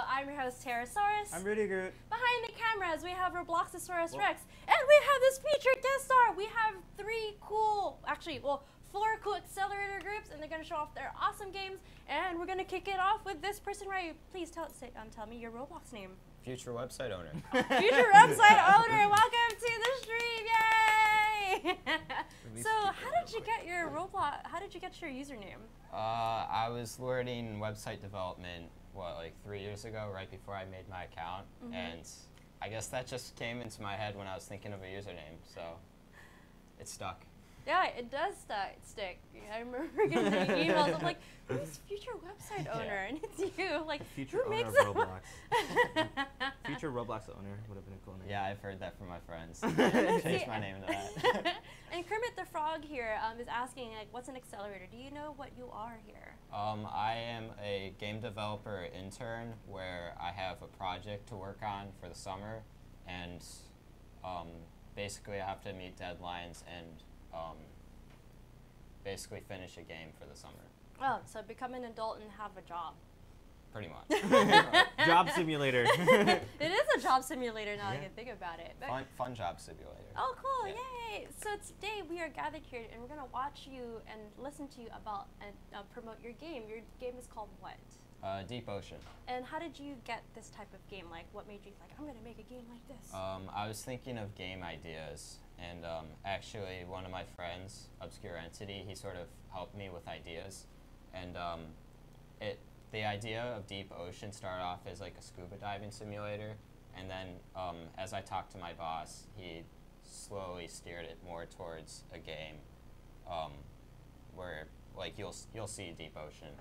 I'm your host, Pterosaurus. I'm Rudy Groot. Behind the cameras, we have Roblox Rex. And we have this featured guest star. We have four cool Accelerator groups, and they're going to show off their awesome games. And we're going to kick it off with this person right here. Please tell me your Roblox name. Future website owner. Future website owner, welcome to the stream, yay! So how did you get your Roblox, how did you get your username? I was learning website development, like 3 years ago, right before I made my account. And I guess that just came into my head when I was thinking of a username, so it stuck. Yeah, it does stick. I remember getting the emails. I'm like, who's future website owner? And it's you. Like, Future who owner makes of Roblox. Future Roblox owner would have been a cool name. Yeah, I've heard that from my friends. Change my name to that. And Kermit the Frog here is asking, like, what's an accelerator? Do you know what you are here? I am a game developer intern where I have a project to work on for the summer, and basically I have to meet deadlines and basically finish a game for the summer. Oh, so become an adult and have a job. Pretty much. Job simulator. It is a job simulator now that I can think about it. Fun job simulator. Oh, cool, yeah. Yay! So today we are gathered here and we're going to watch you and listen to you about and promote your game. Your game is called what? Deep Ocean. And how did you get this type of game? Like, what made you like, I'm going to make a game like this? I was thinking of game ideas, and actually one of my friends, Obscure Entity, he sort of helped me with ideas. And the idea of Deep Ocean started off as like a scuba diving simulator, and then as I talked to my boss, he slowly steered it more towards a game where like you'll see Deep Ocean.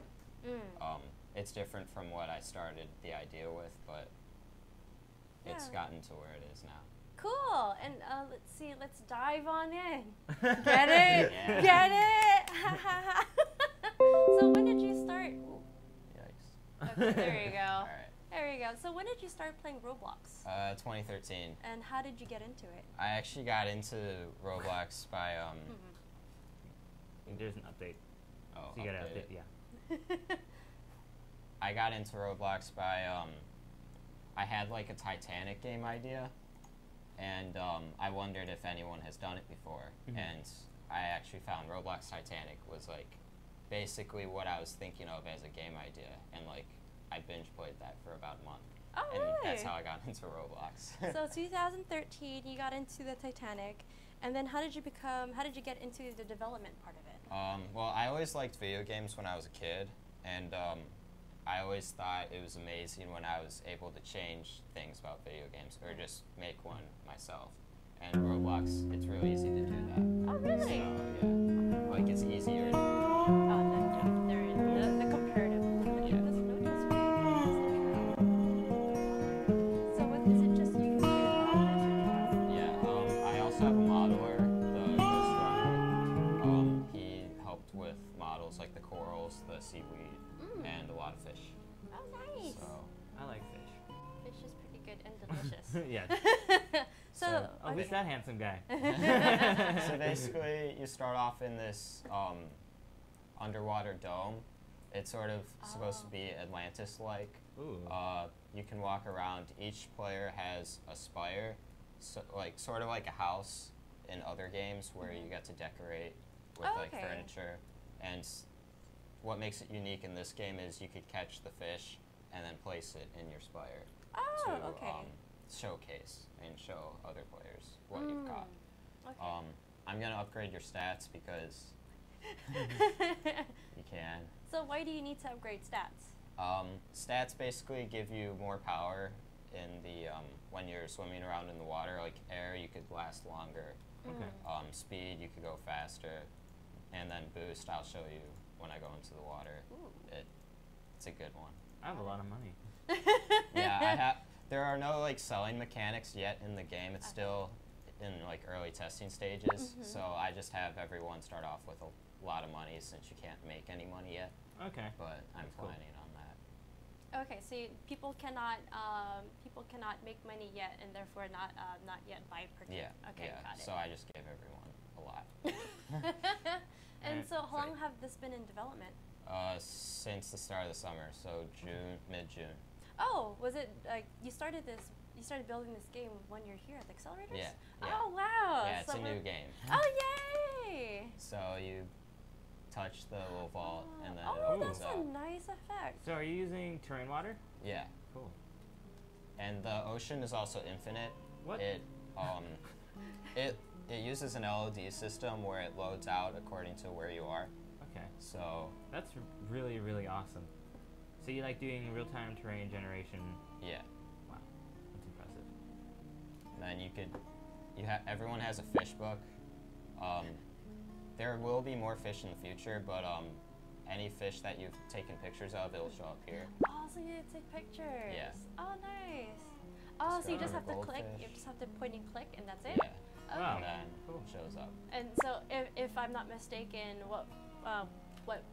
It's different from what I started the idea with, but it's gotten to where it is now. Cool, and let's see, let's dive on in. Get it? Yeah. Get it? So when did you start? Yikes. Okay, there you go. All right. There you go. So when did you start playing Roblox? 2013. And how did you get into it? I actually got into Roblox by I think there's an update. Oh, so you gotta update, yeah. I got into Roblox by I had like a Titanic game idea, and I wondered if anyone has done it before, and I actually found Roblox Titanic was like basically what I was thinking of as a game idea, and like I binge played that for about a month. Oh, and really? that's how I got into Roblox. So 2013, you got into the Titanic, and then how did you get into the development part of it? Well, I always liked video games when I was a kid, and I always thought it was amazing when I was able to change things about video games, or just make one myself. And Roblox, it's really easy to do that. Oh, really? So, yeah. Like, it's easier. There is the comparative. Yeah. So what is it, just you can create Yeah, I also have a modeler, the Ghost Runner. He helped with models like the corals, the seaweed, and a lot of fish. Oh, nice. So I like fish. Fish is pretty good and delicious. Yeah. So Oh, who's that handsome guy? So basically, you start off in this underwater dome. It's sort of supposed to be Atlantis-like. Ooh. You can walk around. Each player has a spire, so sort of like a house in other games where you get to decorate with like furniture. And what makes it unique in this game is you could catch the fish and then place it in your spire to showcase and show other players what you've caught. Okay. I'm going to upgrade your stats because you can. So why do you need to upgrade stats? Stats basically give you more power in the when you're swimming around in the water. Like air, you could last longer. Okay. Speed, you could go faster. And then boost, I'll show you when I go into the water. It's a good one. I have a lot of money. Yeah, there are no like selling mechanics yet in the game. It's still in like early testing stages. So I just have everyone start off with a lot of money since you can't make any money yet. Okay. But I'm That's cool. planning on that. Okay, so people cannot make money yet, and therefore not yet buy per game. Yeah. Okay, yeah. got it. So I just gave everyone a lot. And so how long have this been in development? Since the start of the summer, so mid-June. Oh, was it like you started building this game when you're here at the Accelerators? Yeah. Oh wow. Yeah, it's a new game. Oh yay! So you touch the little vault and then it oh, opens that's up. a nice effect. So are you using terrain water? Yeah. Cool. And the ocean is also infinite. What? It uses an LOD system where it loads out according to where you are. Okay. So that's really, really awesome. So you like doing real-time terrain generation? yeah. Wow, that's impressive. And then everyone has a fish book. There will be more fish in the future, but any fish that you've taken pictures of, it'll show up here. Oh, so you take pictures. Yeah. Oh, nice. Oh, so you go just to have to click. goldfish. You just have to point and click, and that's it. Yeah. Okay. Wow. And then Cool. it shows up. And so, if I'm not mistaken, what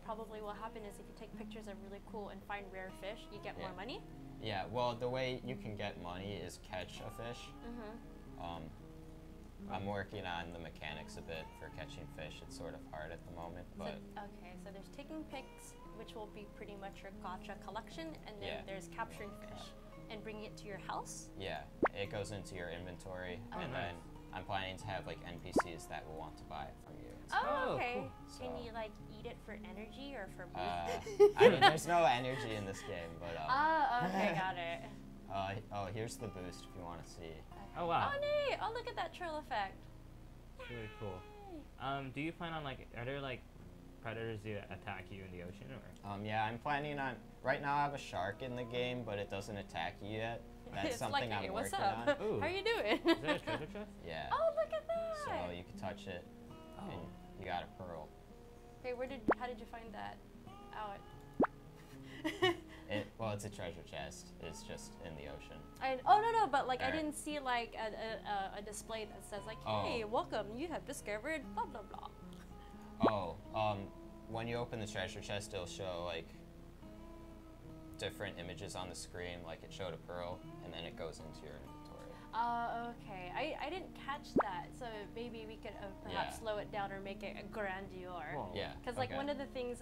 probably will happen is if you take pictures of really cool and find rare fish, you get more money. Yeah. Well, the way you can get money is catch a fish. Mhm. I'm working on the mechanics a bit for catching fish. It's sort of hard at the moment, but Okay, so there's taking pics, which will be pretty much your gotcha collection, and then there's capturing fish and bringing it to your house. yeah, it goes into your inventory, Oh, and nice. then I'm planning to have like NPCs that will want to buy it from you. and stuff. Oh, Oh, okay. cool. Can So- you like eat it for energy or for boost? I mean, there's no energy in this game, but Oh, okay, got it. here's the boost if you want to see. Oh wow, Oh, neat. Oh, look at that trail effect. that's really cool. Yay. Do you plan on are there like predators that attack you in the ocean or? Yeah, I'm planning on. Right now, I have a shark in the game, but it doesn't attack you yet. That's It's something like, hey, I'm what's working up? on. Ooh. How you doing? Is that a treasure chest? Yeah. Oh, look at that. So you can touch it, Oh. and you got a pearl. Okay, how did you find that out? Well, it's a treasure chest. It's just in the ocean. No, but like I Alright. didn't see like a display that says like, hey, welcome, you have discovered blah blah blah. When you open the treasure chest, it'll show like different images on the screen. Like it showed a pearl, and then it goes into your inventory. Okay. I didn't catch that, so maybe we could perhaps Yeah. slow it down or make it a grandeur. Whoa. Yeah. Because like okay. one of the things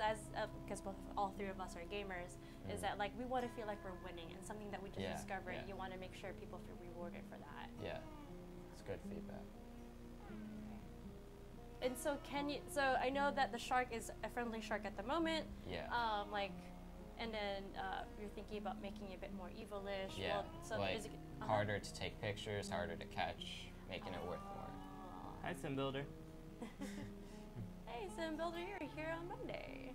because all three of us are gamers, is that like we want to feel like we're winning, and something that we just discovered, you want to make sure people feel rewarded for that. Yeah, it's good feedback. And so so I know that the shark is a friendly shark at the moment. Yeah. And then you're thinking about making it a bit more evilish. Yeah. Well, so like is it harder to take pictures, harder to catch, making it worth more. Hi, Sim Builder. Hey, Sim Builder, you're here on Monday.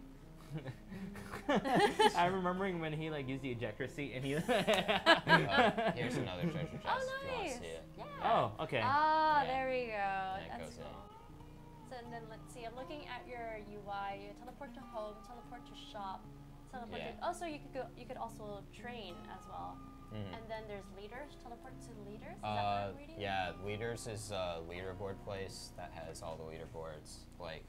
I'm remembering when he like used the ejector seat and he. Here's another treasure chest Oh, if you want nice. to see it. Yeah. Oh, okay. Ah, Yeah. there we go. And it That's goes cool. So and then let's see. I'm looking at your UI. You teleport to home, teleport to shop, teleport. Yeah. To, also, you could go. You could also train as well. Mhm. And then there's leaders. Teleport to leaders. Is that what I'm reading? Yeah, Leaders is a leaderboard place that has all the leaderboards, like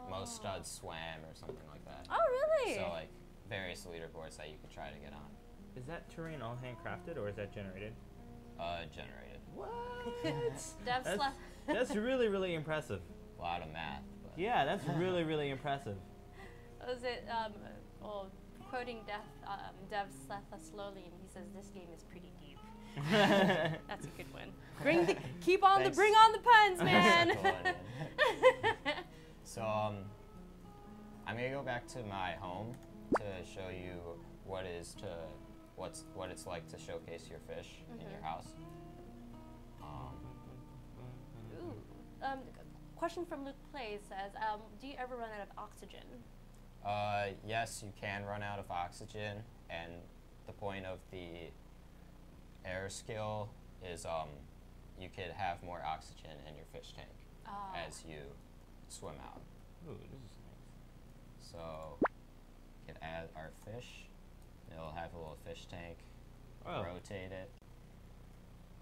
most studs swam or something like that. Oh, really? So like various leaderboards that you can try to get on. Is that terrain all handcrafted or is that generated? Generated. What? Devs That's really, really impressive. A lot of math. But Yeah, that's really, really impressive. Was it quoting Dev slowly, and he says this game is pretty deep. That's a good one. Bring the Thanks. bring on the puns, man. That's cool, man. So I'm gonna go back to my home to show you what it's like to showcase your fish in your house. Ooh. Question from Luke Plays says, do you ever run out of oxygen? Yes, you can run out of oxygen, and the point of the air skill is you could have more oxygen in your fish tank as you swim out. Ooh, this is nice. So you can add our fish. It'll have a little fish tank. Oh. Rotate it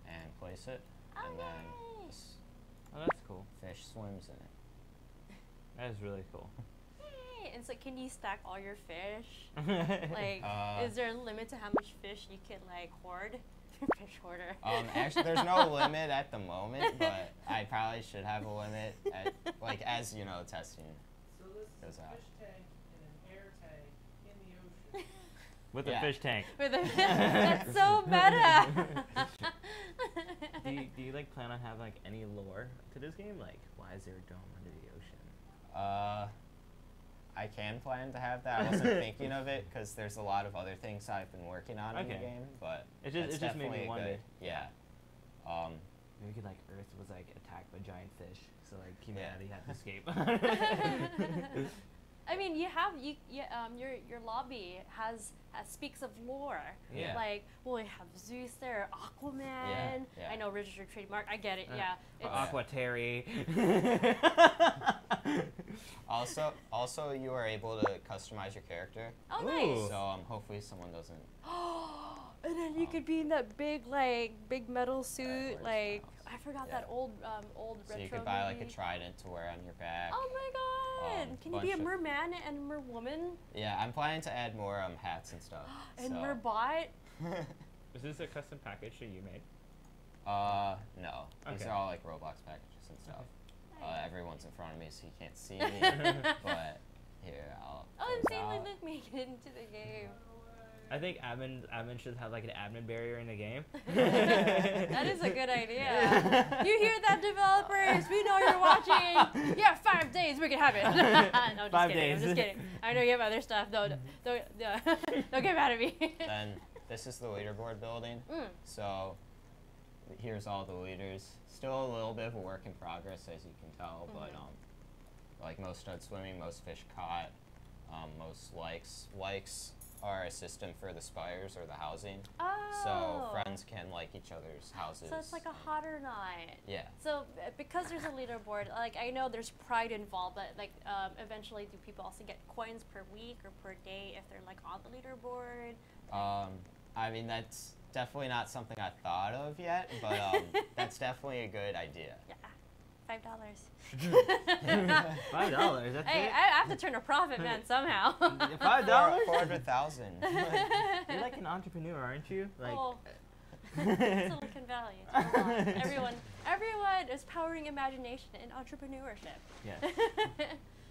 and place it, and then this Oh, that's cool. fish swims in it. That is really cool. Hey, and so can you stack all your fish? Like, is there a limit to how much fish you can like hoard? Fish hoarder. Actually, there's no limit at the moment, but I probably should have a limit at, like, as you know, testing So this goes is a out. fish tank and an air tank in the ocean. With a fish tank. With a that's so meta. do you like plan on having like any lore to this game? Like, why is there a dome under the ocean? I can plan to have that. I wasn't thinking of it because there's a lot of other things I've been working on in the game, but it just made me wonder. Yeah. Maybe like Earth was like attacked by giant fish, so like humanity had to escape. I mean, your lobby speaks of lore. Yeah. Like, well, you have Zeus there, Aquaman. Yeah. I know registered trademark. I get it. Yeah. Aqua Terry. Also, you are able to customize your character. Oh, nice. So hopefully someone doesn't. And then you could be in that big metal suit. Like, I forgot that old retro. So you could buy like a trident to wear on your back. Oh my god! Can you be a merman and a merwoman? Yeah, I'm planning to add more hats and stuff. And merbot? Is this a custom package that you made? No. These Okay. are all like Roblox packages and stuff. Nice. Everyone's in front of me, so you can't see me. But here, I'll. I'm saying like make it into the game. I think admin should have like an admin barrier in the game. That is a good idea. You hear that, developers? We know you're watching. Yeah, 5 days, we can have it. No, I'm just kidding. I'm just kidding. I know you have other stuff. Don't get mad at me. Then this is the leaderboard building. So here's all the leaders. Still a little bit of a work in progress, as you can tell, but like most stud swimming, most fish caught, most likes. Likes are a system for the spires or the housing. Oh. So friends can like each other's houses. So it's like a hot or not. Yeah. So because there's a leaderboard, like I know there's pride involved, but like eventually do people also get coins per week or per day if they're like on the leaderboard? I mean, that's definitely not something I thought of yet, but that's definitely a good idea. Yeah. $5. $5. That's Hey, it. I have to turn a profit, man, somehow. $5? 400,000. You're like an entrepreneur, aren't you? Like. Oh. Silicon Valley. It's a lot. Everyone is powering imagination and entrepreneurship. Yes.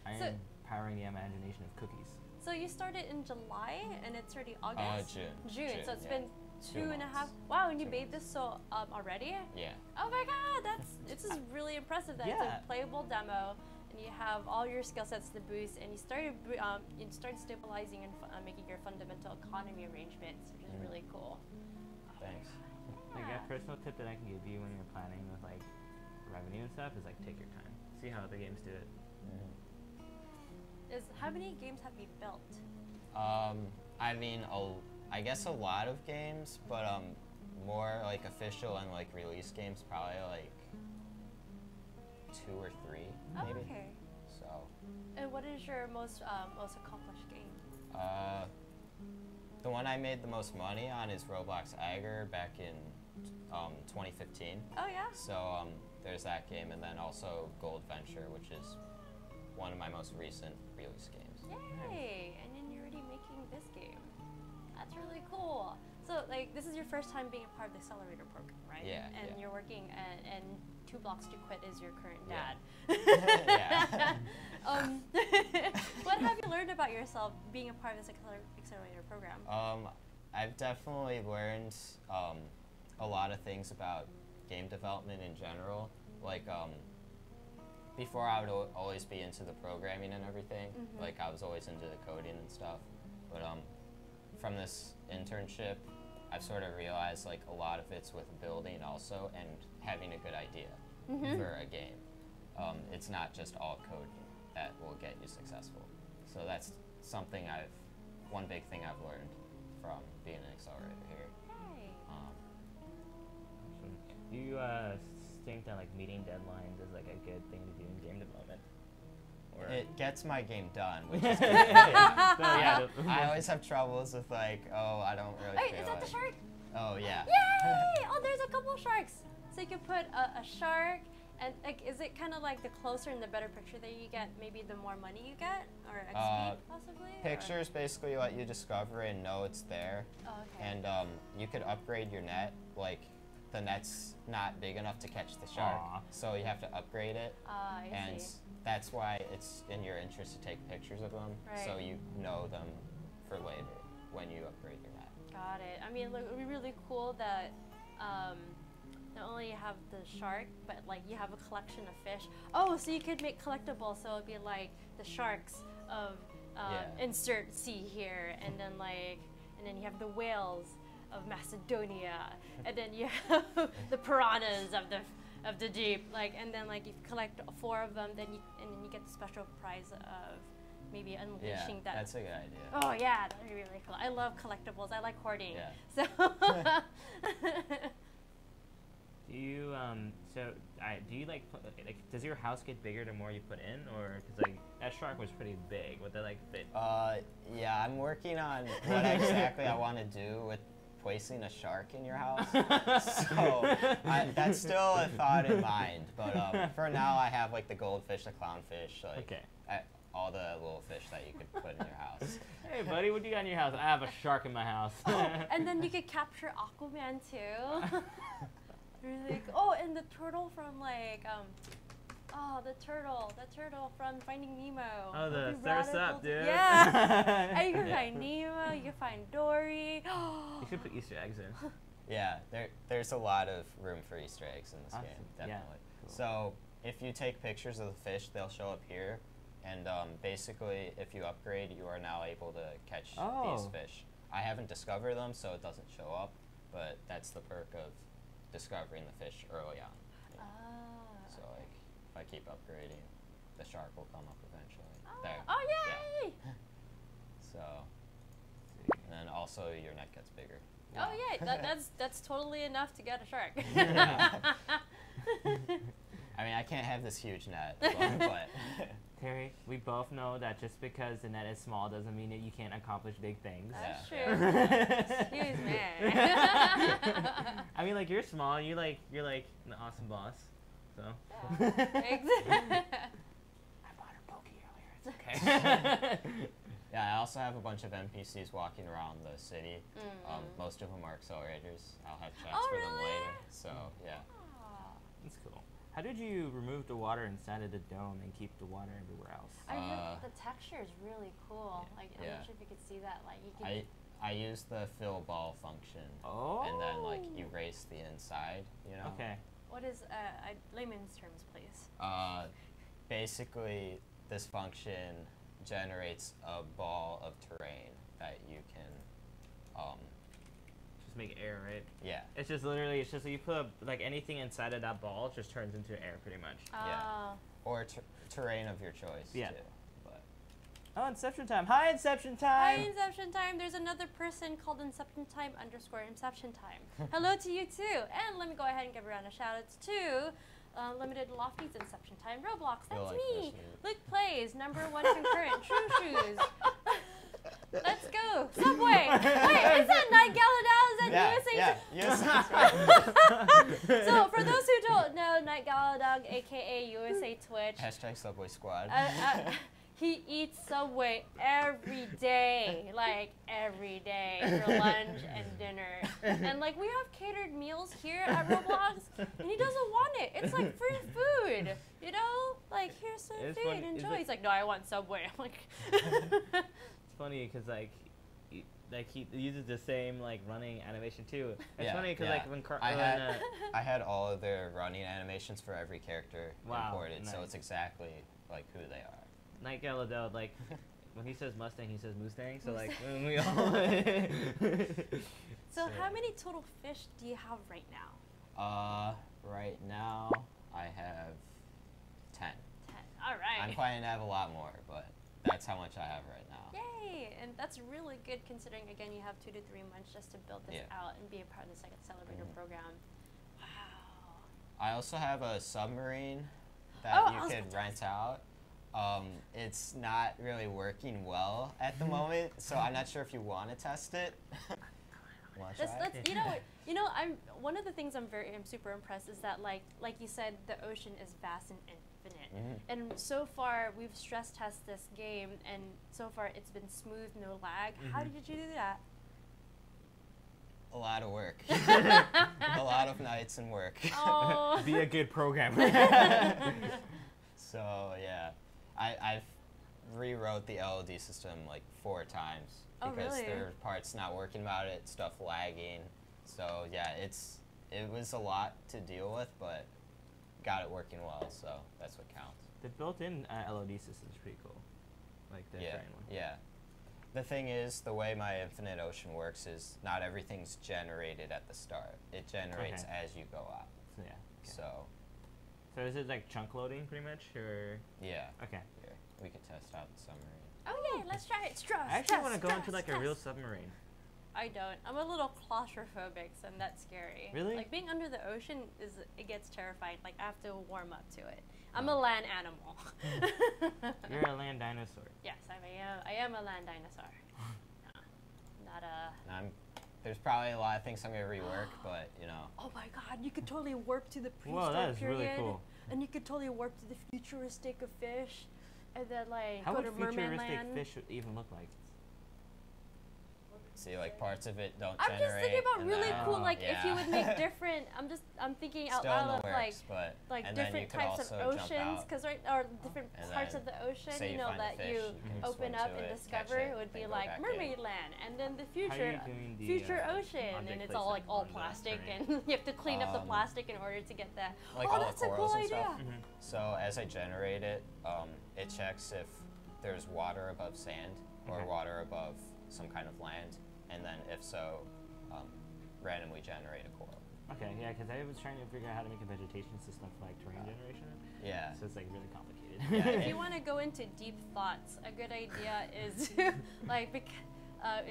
I am powering the imagination of cookies. So you started in July and it's already August? June. So it's been 2.5. Wow, and you made this already? Yeah. Oh my god, this is really impressive. That it's a playable demo, and you have all your skill sets to boost, and you started stabilizing and making your fundamental economy arrangements, which is really cool. Thanks. Like a personal tip that I can give you when you're planning with like revenue and stuff is like take your time, see how other games do it. How many games have you built? I mean, I guess a lot of games, but more like official and like release games, probably like 2 or 3, maybe. Okay. So. And what is your most accomplished game? The one I made the most money on is Roblox Agar back in 2015. Oh yeah. So there's that game, and then also Gold Venture, which is one of my most recent release games. Yay! And then you're already making this game. That's really cool. So, like, this is your first time being a part of the Accelerator program, right? Yeah. And you're working, and 2 Blocks to Quit is your current dad. Yeah. What have you learned about yourself being a part of this Accelerator program? I've definitely learned a lot of things about game development in general. Like, before I would always be into the programming and everything. Like, I was always into the coding and stuff. But from this internship, I've sort of realized like a lot of it's with building also and having a good idea for a game. It's not just all coding that will get you successful. So that's something one big thing I've learned from being an accelerator here. Hey. Do you think that like meeting deadlines is like a good thing to do in game development? Or It gets my game done, which is good. I always have troubles with like, I don't really Hey, feel is that the shark? Oh yeah. Yay! Oh, there's a couple sharks. So you can put a shark, and like, is it kind of like the closer and the better picture that you get, maybe the more money you get, or XP possibly? Pictures basically let you discover and know it's there. Oh, okay. And you could upgrade your net. Like, the net's not big enough to catch the shark, so you have to upgrade it. I see. That's why it's in your interest to take pictures of them, so you know them for later when you upgrade I mean, like, it would be really cool that not only you have the shark, but like you have a collection of fish. Oh, so you could make collectibles. So it'd be like the sharks of insert sea here, and then you have the whales of Macedonia, and then you have the piranhas of the deep. Like, and then like you collect 4 of them, then you get the special prize of maybe unleashing that. That's a good idea. Oh yeah, that'd be really cool. I love collectibles. I like hoarding. Yeah. So. Do you do you like does your house get bigger the more you put in, or because like that shark was pretty big? Would they like fit? Yeah, I'm working on what exactly I want to do with placing a shark in your house. So that's still a thought in mind. But for now, I have like the goldfish, the clownfish, like all the little fish that you could put in your house. Hey, buddy, what do you got in your house? I have a shark in my house. And then you could capture Aquaman too. Really cool. Oh, and the turtle from like the turtle from Finding Nemo. Oh, the thirst up, dude. Yeah. And you can find Nemo, you can find Dory. You should put Easter eggs in. Yeah, there's a lot of room for Easter eggs in this game, definitely. Yeah, cool. So if you take pictures of the fish, they'll show up here, and basically, if you upgrade, you are now able to catch these fish. I haven't discovered them, so it doesn't show up, but that's the perk of discovering the fish early on. Yeah. So like, if I keep upgrading, the shark will come up eventually. There. Oh yay! Yeah. So, and then also your net gets bigger. Oh yeah, that's totally enough to get a shark. I mean, I can't have this huge net, but Terry, we both know that just because the net is small doesn't mean that you can't accomplish big things. That's true. Excuse me. I mean, like, you're small, and you're like an awesome boss, so. Yeah. I bought her pokey earlier. It's okay. Yeah, I also have a bunch of NPCs walking around the city. Most of them are accelerators. I'll have chats with them later. So yeah. That's cool. How did you remove the water inside of the dome and keep the water everywhere else? I heard the texture is really cool. Like, I'm not sure if you could see that. Like, you could. I use the fill ball function. And then like erase the inside. You know. Okay. What is layman's terms, please? Basically, this function generates a ball of terrain that you can just make air, right? Yeah. It's just literally, it's just you put like anything inside of that ball, it just turns into air pretty much. Yeah. Or terrain of your choice. Yeah. Too, but. Oh, Inception time. Hi, Inception time. Hi, Inception time. There's another person called Inception time _ Inception time. Hello to you too. And let me go ahead and give a round of shout outs to Limited Lofty's Inception time. Roblox, that's me. Luke Plays, #1 concurrent. True Shoes. Let's go. Subway. Wait, is that Night Galadog? Is that USA? So for those who don't know, Night Galadog, aka USA Twitch. #Subway Squad. He eats Subway every day, like every day for lunch and dinner. And like we have catered meals here at Roblox, and he doesn't want it. It's like free food, you know? Like here's some food, enjoy. He's like, no, I want Subway. I'm like. It's funny because like he uses the same like running animation too. It's funny because like when I had all of their running animations for every character imported, so it's exactly like who they are. Night Galadog, like when he says Mustang, he says Mustang. So like when we all. So how many total fish do you have right now? Right now I have 10. 10. All right. I'm planning to have a lot more, but that's how much I have right now. Yay! And that's really good considering, again, you have 2 to 3 months just to build this out and be a part of this Accelerator program. Wow. I also have a submarine that you could rent out. It's not really working well at the moment, so I'm not sure if you want to test it. You know, one of the things I'm super impressed is that like you said, the ocean is vast and infinite. And so far we've stress tested this game, and so far it's been smooth, no lag. How did you do that? A lot of work. A lot of nights and work. Oh. Be a good programmer. So yeah, I've rewrote the LOD system like 4 times because really? there were parts not working about it, stuff lagging. So yeah, it was a lot to deal with, but got it working well. So that's what counts. The built-in LOD system is pretty cool. Like the terrain one. Yeah. The thing is, the way my Infinite Ocean works is not everything's generated at the start. It generates as you go out. So, yeah. Okay. So is it like chunk loading pretty much, or? Yeah. Okay. Here, we could test out the submarine. Oh yeah, let's try it. I actually want to go into like a real submarine. I don't. I'm a little claustrophobic, so that's scary. Really? Like being under the ocean it gets terrifying. Like I have to warm up to it. I'm a land animal. You're a land dinosaur. Yes, I am a land dinosaur. No, not a. There's probably a lot of things I'm gonna rework, but you know. Oh my God! You could totally warp to the Whoa, that prehistoric is period, really cool. and you could totally warp to the futuristic of fish, and then like How go would to merman futuristic land. fish even look like? See, like parts of it don't I'm generate. just thinking about and really then- cool, like yeah. if you would make different. I'm thinking out Still in loud the of works, but like and then different you could types of also jump oceans, out, because or different and parts then of the ocean, say you you know, find a that fish, you can open swim up to and it, discover. catch It would be then go like back mermaid in. land, and then the How are you future doing the, future ocean, object and it's all like all placement on the plastic, terrain? and you have to clean up the plastic in order to get that. Like Oh, all the that's a corals cool and idea. stuff. So as I generate it, it checks if there's water above sand or water above some kind of land, and then if so, randomly generate a coral. Okay, yeah, because I was trying to figure out how to make a vegetation system for like terrain generation. Yeah. So it's like really complicated. Yeah, If you want to go into deep thoughts, a good idea is to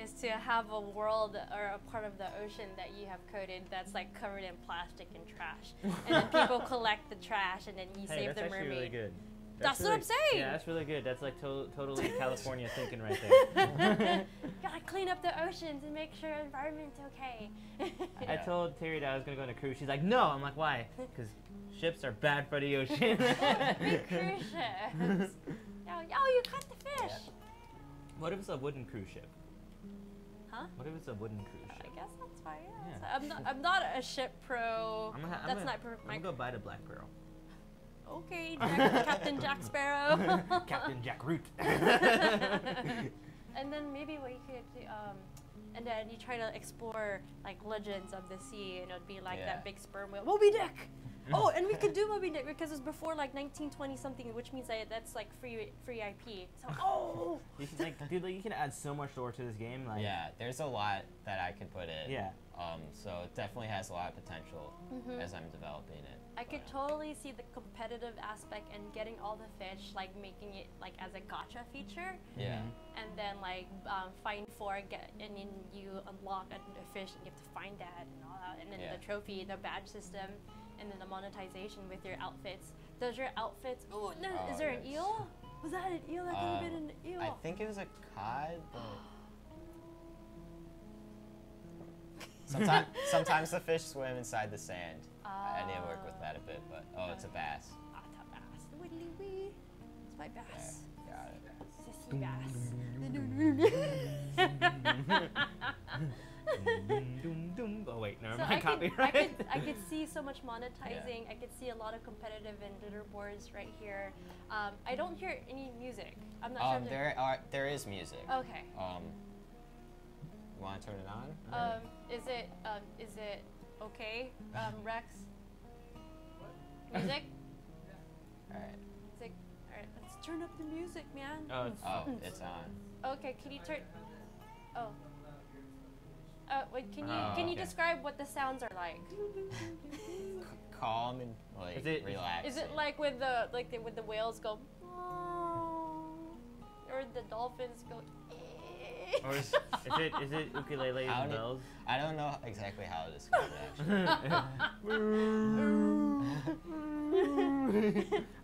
is to have a world or a part of the ocean that you have coded that's like covered in plastic and trash, and then people collect the trash, and then you save that's the actually mermaid. really good. That's what really, I'm saying. Yeah, that's really good. That's like totally California thinking right there. Gotta clean up the oceans and make sure the environment's okay. I told Terry that I was gonna go on a cruise. She's like, no. I'm like, why? Because ships are bad for the ocean. Big cruise ships. Yo, you caught the fish. Yeah. What if it's a wooden cruise ship? Huh? What if it's a wooden cruise ship? I guess that's fine. Yeah. So I'm not a ship pro. I'm my. gonna go buy the Black Pearl. Okay, Captain Jack Sparrow. Captain Jack Root. And then maybe what you could do, and then you try to explore like legends of the sea, and it'd be like that big sperm whale, Moby Dick. Oh, and we could do Moby Dick because it's before like 1920 something, which means that that's like free IP. So You can, dude, you can add so much lore to this game. Like, Yeah, there's a lot that I could put in. Yeah. So it definitely has a lot of potential as I'm developing it. I could totally see the competitive aspect and getting all the fish, like making it like as a gacha feature. Yeah. And then like find 4, and then you unlock a fish and you have to find that and all that, and then the trophy, the badge system, and then the monetization with your outfits. Does your outfits? Oh no! Is there an eel? Was that an eel? That could have been an eel. I think it was a cod, but sometimes the fish swim inside the sand. I need to work with that a bit, but it's a bass. Ah, it's a bass. Wiggly wee. It's my bass. There, got it. Sissy bass. Oh wait, never So mind. Copyright. I could see so much monetizing. I could see a lot of competitive and leaderboards right here. I don't hear any music. I'm not sure. There is music. Okay. You want to turn it on? Is it okay, Rex? Music? Alright. Music. Alright, let's turn up the music, man. It's on. Okay, can you turn? Oh. Wait, can you okay. describe what the sounds are like? Calm and relaxing. Is it like with the whales go, or the dolphins go? Or is it ukuleles and bells? I don't know exactly how to describe it actually.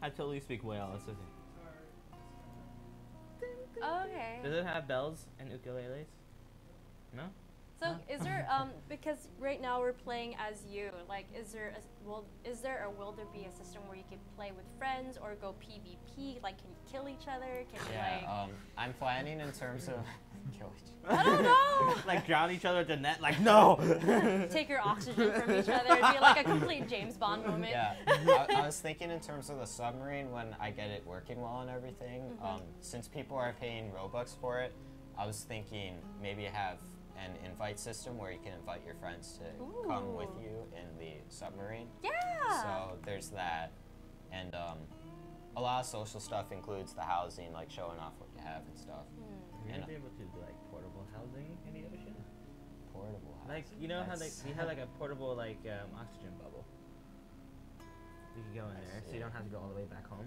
I totally speak whale. That's okay. Okay. Does it have bells and ukuleles? No. So is there because right now we're playing as you, like is there will there be a system where you can play with friends or go PvP, like can you kill each other, can you like I'm planning in terms of Kill each I don't know. Like drown each other with the net. Like no. Take your oxygen from each other. It'd be like a complete James Bond moment. Yeah. I was thinking in terms of the submarine when I get it working well and everything. Since people are paying Robux for it, I was thinking maybe have an invite system where you can invite your friends to come with you in the submarine. Yeah. So there's that, and a lot of social stuff includes the housing, like showing off what you have and stuff. Are you gonna be able to do like portable housing in the ocean? Portable housing. Like you know how you have like a portable like oxygen bubble. You can go in there, so you don't have to go all the way back home.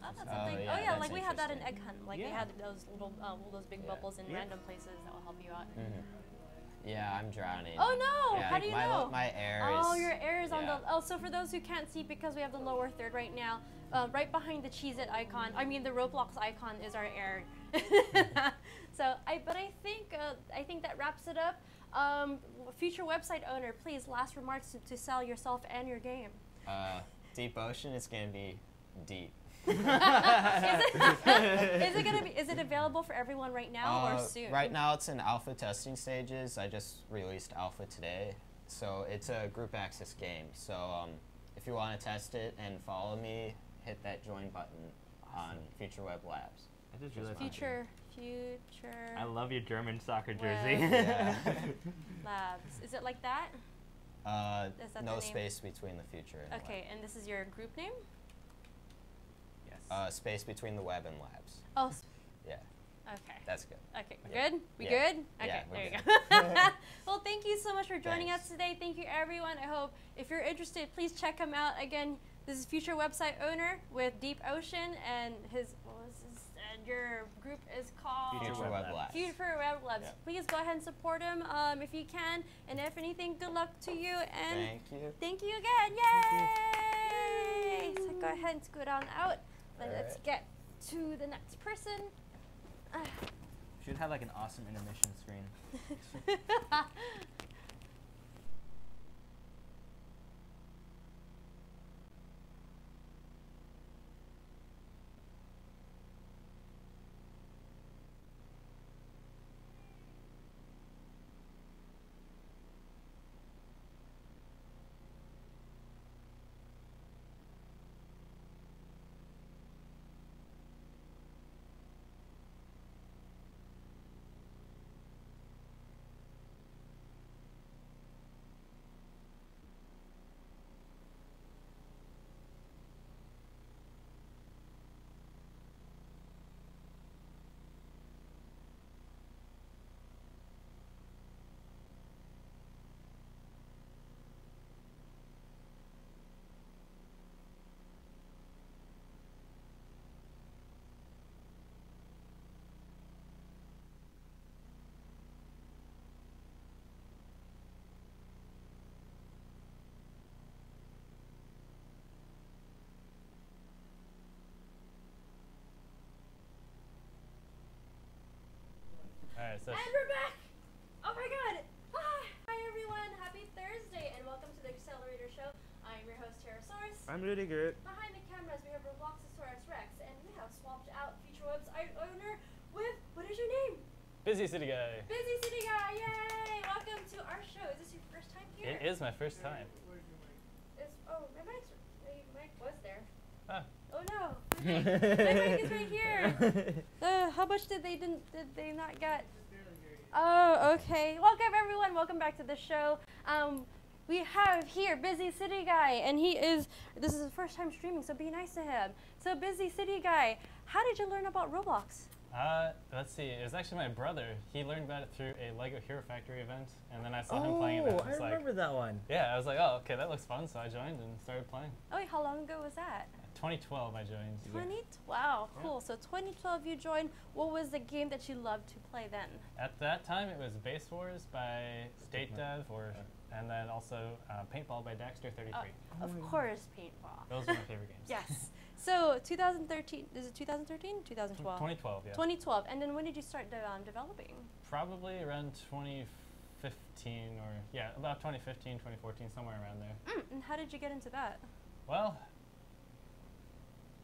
Oh, that's a thing. Yeah, Oh yeah, that's like we had that in Egg Hunt. Like we had those little, those big bubbles in random places that will help you out. Yeah, I'm drowning. Oh no! Yeah, How do you know? My air is. Oh, your air is on the. Oh, so for those who can't see, because we have the lower third right now, right behind the Cheez-It icon. I mean, the Roblox icon is our air. So but I think that wraps it up. Future website owner, please, last remarks to sell yourself and your game. Deep Ocean is gonna be deep. Is it available for everyone right now or soon? Right now it's in alpha testing stages. I just released alpha today. So it's a group access game. So if you want to test it and follow me, hit that join button on Future Web Labs. I just realized Future. I love your German soccer jersey. Labs. Is it like that? Is that no space between the future and okay, and this is your group name? Yes. Space between the web and labs. Oh. Yeah. Okay. That's good. Okay, we're good? We good? Okay, yeah, there you good. go. Well, thank you so much for joining us today. Thank you, everyone. I hope if you're interested, please check him out. Again, this is Future Website Owner with Deep Ocean, and your group is called Future Web Labs. Future Web Labs. Yeah. Please go ahead and support him if you can. And if anything, good luck to you. And thank you. Thank you again. Yay! So go ahead and scoot on out. Let's get to the next person. Should have like an awesome intermission screen. Alright, so and we're back! Oh my god! Hi everyone, happy Thursday and welcome to the Accelerator Show. I'm your host, Pterosaurus. I'm Rudiger. Behind the cameras we have Robloxosaurus Rex, and we have swapped out Future Website Owner with, what is your name? Busy City Guy. Busy City Guy, yay! Welcome to our show. Is this your first time here? It is my first time. My mic was there. Ah. Oh no, my mic is right here. How much did they not get? Oh, okay. Welcome everyone. Welcome back to the show. We have here Busy City Guy, and this is his first time streaming, so be nice to him. So Busy City Guy, how did you learn about Roblox? Let's see. It was actually my brother. He learned about it through a Lego Hero Factory event, and then I saw him playing it. I remember that one. Yeah, I was like, oh, okay, that looks fun, so I joined and started playing. Oh, wait, how long ago was that? 2012 I joined. 2012. Wow, cool. So 2012 you joined. What was the game that you loved to play then? At that time, it was Base Wars by State Dev, and then also Paintball by Daxter33. Of course, Paintball. Those were my favorite games. Yes. So 2013, is it 2013? 2012? 2012, yeah. 2012. And then when did you start developing? Probably around 2015 about 2015, 2014, somewhere around there. And how did you get into that? Well,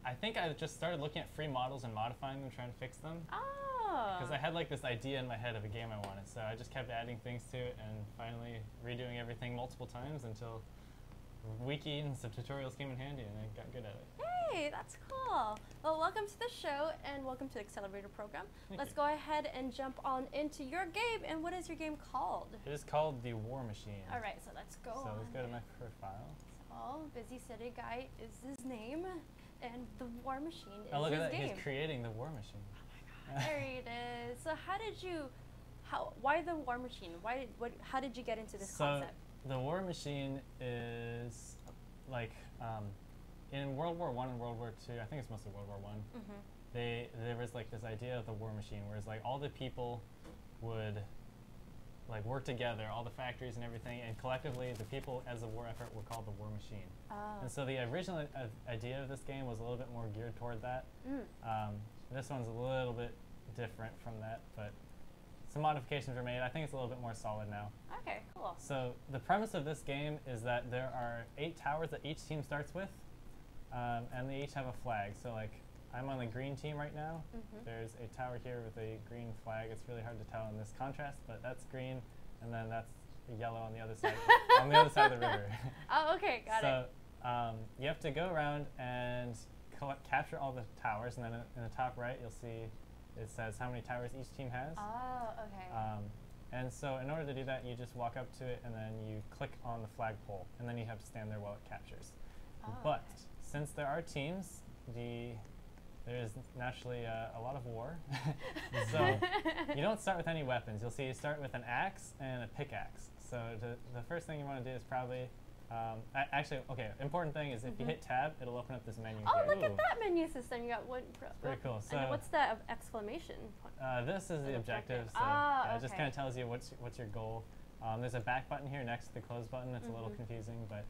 I think I just started looking at free models and modifying them, trying to fix them. Oh, Because I had like this idea in my head of a game I wanted, so I just kept adding things to it and finally redoing everything multiple times until wiki and some tutorials came in handy and I got good at it. Hey, that's cool. Well, welcome to the show and welcome to the Accelerator program. Let's go ahead and jump on into your game. And what is your game called? It is called The War Machine. All right, so let's go. So let's go to my profile. So, Busy City Guy is his name, and The War Machine is oh, look his at that! game. He's creating the War Machine. Oh my God, there it is. So, why the War Machine? How did you get into this concept? The War Machine is like in World War I and World War II. I think it's mostly World War I. There was like this idea of the War Machine, where it's like all the people would like work together, all the factories and everything, and collectively the people as a war effort were called the War Machine. And so the original idea of this game was a little bit more geared toward that. This one's a little bit different from that, but some modifications were made. I think it's a little bit more solid now. Okay, cool. So the premise of this game is that there are 8 towers that each team starts with, and they each have a flag. So like I'm on the green team right now. There's a tower here with a green flag. It's really hard to tell in this contrast, but that's green, and then that's yellow on the other side, on the other side of the river. Oh, okay, got it. So you have to go around and capture all the towers, and then in the top right you'll see it says how many towers each team has. Oh, okay. And so in order to do that, you just walk up to it, and then you click on the flagpole, and then you have to stand there while it captures. But since there are teams, there's naturally a lot of war. So you don't start with any weapons. You'll see you start with an axe and a pickaxe. So the first thing you want to do is probably, actually, okay, important thing is if you hit tab, it'll open up this menu here. Oh, look at that menu system. You got one. Pretty cool. So and what's the exclamation? this is the objective. So it just kind of tells you what's your goal. There's a back button here next to the close button. It's a little confusing, but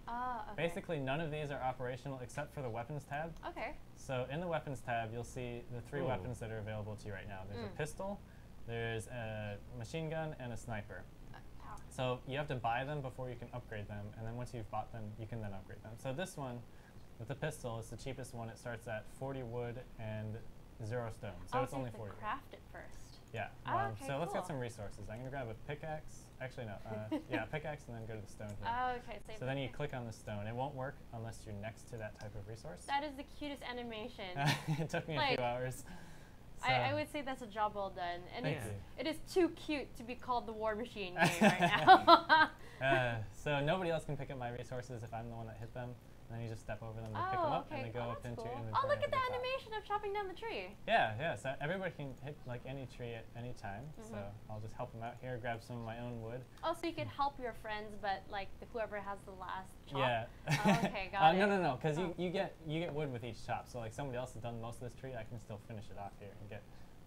basically none of these are operational except for the weapons tab. Okay. So in the weapons tab, you'll see the 3 weapons that are available to you right now. There's a pistol, there's a machine gun, and a sniper. So you have to buy them before you can upgrade them, and then once you've bought them, you can then upgrade them. So this one, with the pistol, is the cheapest one. It starts at 40 wood and 0 stone. So it's only 40 wood. Craft it first. Yeah. Okay, so let's get some resources. I'm going to grab a pickaxe. Actually, no. Yeah, pickaxe, and then go to the stone here. Okay. So then you click on the stone. It won't work unless you're next to that type of resource. That is the cutest animation. It took me a few hours. So I would say that's a job well done. And it is too cute to be called the War Machine game right now. So nobody else can pick up my resources if I'm the one that hit them. And then you just step over them to pick them up, and they go up into your inventory. Oh, look at the animation of chopping down the tree. Yeah. So everybody can hit like any tree at any time. So I'll just help them out here, grab some of my own wood. Oh, so you can help your friends, but like whoever has the last chop. Yeah. Oh, okay, got it. No, because you get wood with each chop. So like somebody else has done most of this tree, I can still finish it off here and get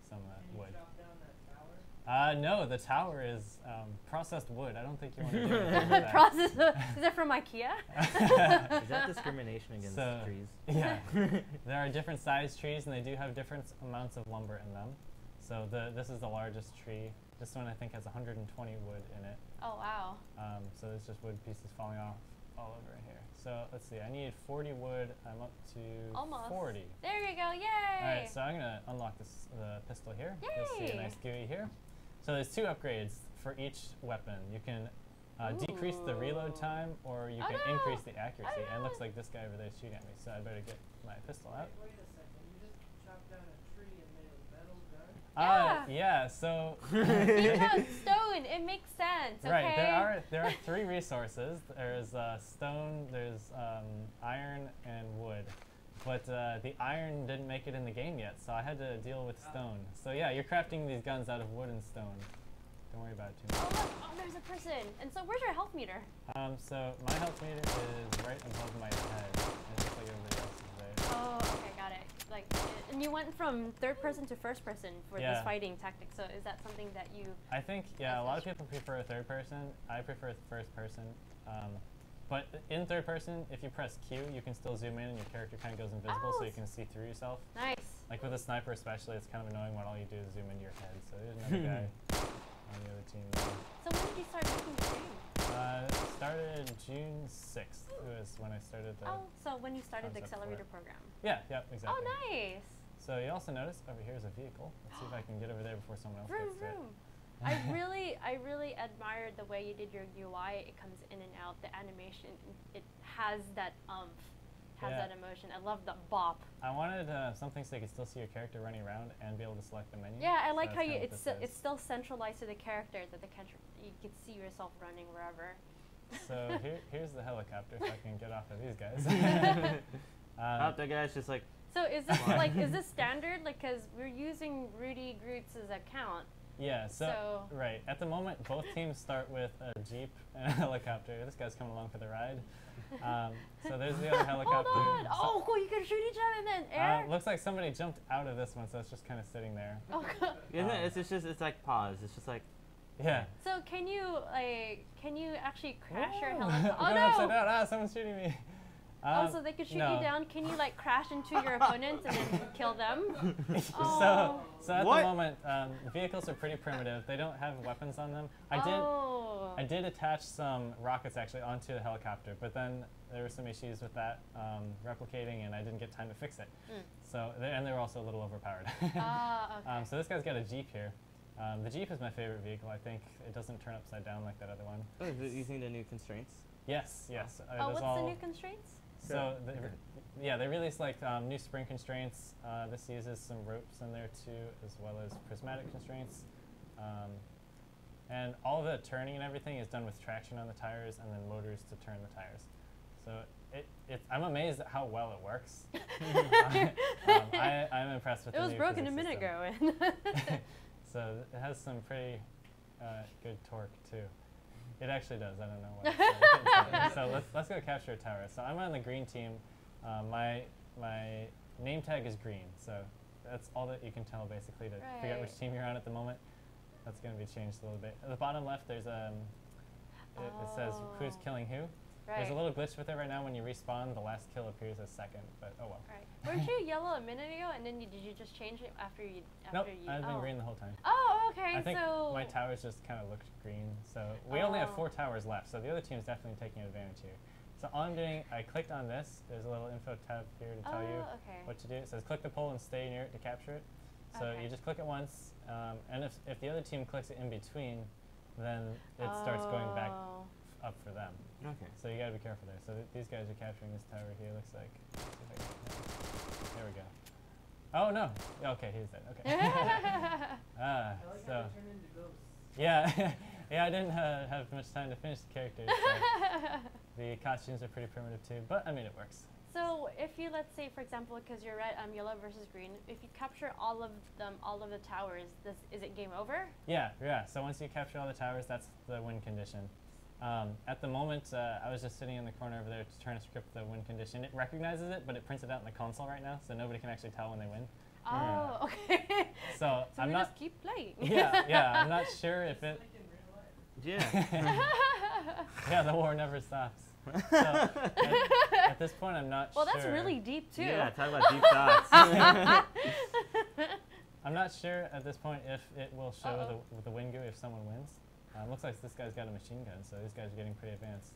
some wood. Chop down that tower? No, the tower is processed wood. I don't think you want to do anything with that. Process. Is it from IKEA? Is that discrimination against trees? Yeah. There are different sized trees, and they do have different amounts of lumber in them. So this is the largest tree. This one I think has 120 wood in it. Oh, wow. So there's just wood pieces falling off all over here. So let's see, I need 40 wood. I'm up to almost 40. There you go, yay! Alright, so I'm going to unlock the pistol here. Yay! You'll see a nice GUI here. So there's 2 upgrades for each weapon. You can decrease the reload time, or you can increase the accuracy. And it looks like this guy over there is shooting at me, so I better get my pistol out. Wait a second, you just chopped down a tree and made a metal gun? Yeah, so you chose stone. It makes sense. Okay? Right. There are 3 resources. There's stone, there's iron, and wood. But the iron didn't make it in the game yet, so I had to deal with stone. So yeah, you're crafting these guns out of wood and stone. Don't worry about it too much. Oh, look. Oh, there's a person. And so where's your health meter? So my health meter is right above my head. It looks like everybody else is there. Oh, okay, got it. Like, and you went from 3rd person to 1st person for this fighting tactic. So is that something that you? I think a lot of people prefer 3rd person. I prefer 1st person. But in 3rd person, if you press Q, you can still zoom in, and your character kind of goes invisible, so you can see through yourself. Nice. Like with a sniper especially, it's kind of annoying when all you do is zoom into your head. So there's another guy on the other team there. So when did you start making the game? Started June 6th. It was when I started the... Oh, so when you started the Accelerator program. Yeah, exactly. Oh, nice. So you also notice over here is a vehicle. Let's see if I can get over there before someone else Vroom, gets to it. vroom. I really admired the way you did your UI. It comes in and out. The animation, it has that that emotion. I love the bop. I wanted something so you could still see your character running around and be able to select the menu. Yeah, I like how it's still centralized to the character, that you can see yourself running wherever. So here's the helicopter, if I can get off of these guys. That guy's just like. So is this is this standard? Like, cause we're using Rudy Groots' account. Yeah. So right at the moment, both teams start with a jeep and a helicopter. This guy's coming along for the ride. So there's the other helicopter. Hold on! Oh, cool! You can shoot each other and then air. Looks like somebody jumped out of this one, so it's just kind of sitting there. Oh, God. Isn't it? It's like pause. It's just like. Yeah. So can you actually crash your Whoa. helicopter? Oh I'm no! going upside down. Ah, someone's shooting me. So they could shoot you down. Can you crash into your opponents and then kill them? So at the moment, the vehicles are pretty primitive. They don't have weapons on them. I did attach some rockets actually onto the helicopter, but then there were some issues with that replicating, and I didn't get time to fix it. So and they were also a little overpowered. Okay. So this guy's got a Jeep here. The Jeep is my favorite vehicle. I think it doesn't turn upside down like that other one. Oh, is it using the new constraints? Yes. What's the new constraints? So they released new spring constraints. This uses some ropes in there too, as well as prismatic constraints. And all of the turning and everything is done with traction on the tires and then motors to turn the tires. So I'm amazed at how well it works. I'm impressed with it. It was broken a minute ago. So it has some pretty good torque too. It actually does. I don't know why. So let's go capture a tower. So I'm on the green team. My name tag is green. So that's all that you can tell basically to figure out which team you're on at the moment. That's going to be changed a little bit. At the bottom left, there's it says who's killing who. Right. There's a little glitch with it right now. When you respawn, the last kill appears as second, but oh well. Right. Weren't you yellow a minute ago, and then did you just change it after you? Nope, I've been green the whole time. Oh, okay. I think my towers just kind of looked green. So we only have 4 towers left, so the other team's definitely taking advantage here. So all I'm doing, I clicked on this. There's a little info tab here to tell you what to do. It says click the pole and stay near it to capture it. So you just click it once, and if the other team clicks it in between, then it starts going back up for them. Okay. So you gotta be careful there. So these guys are capturing this tower here. Looks like. There we go. Oh no. Okay, he's dead. Okay. I like how they turn into ghosts. Yeah, yeah. I didn't have much time to finish the characters. So the costumes are pretty primitive too, but I mean it works. So if you, let's say, for example, because you're red, yellow versus green, if you capture all of the towers, is it game over? Yeah. So once you capture all the towers, that's the win condition. At the moment, I was just sitting in the corner over there trying to script the win condition. It recognizes it, but it prints it out in the console right now, so nobody can actually tell when they win. Oh, okay. So I'm not. Just keep playing. Yeah. I'm not sure if it. Yeah. Yeah, the war never stops. So at this point, I'm not sure. Well, that's really deep too. Yeah, talk about deep thoughts. I'm not sure at this point if it will show the win GUI if someone wins. Looks like this guy's got a machine gun, so these guys are getting pretty advanced.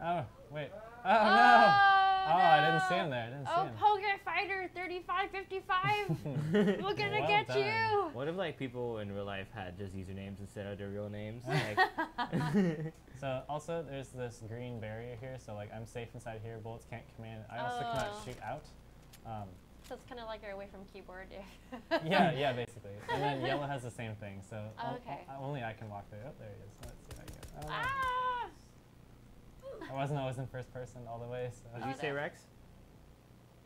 Oh, wait. Oh, no! Oh, I didn't see him there. I didn't see him. Poker Fighter 3555! We're gonna get you! What if people in real life had just usernames instead of their real names? So also there's this green barrier here, so I'm safe inside here. Bullets can't come in. I also cannot shoot out. So it's kind of like you're away from keyboard. Yeah, basically. And then yellow has the same thing, so only I can walk through. Oh, there he is. Let's see how you go. I wasn't always in first person all the way. So. Did you say Rex?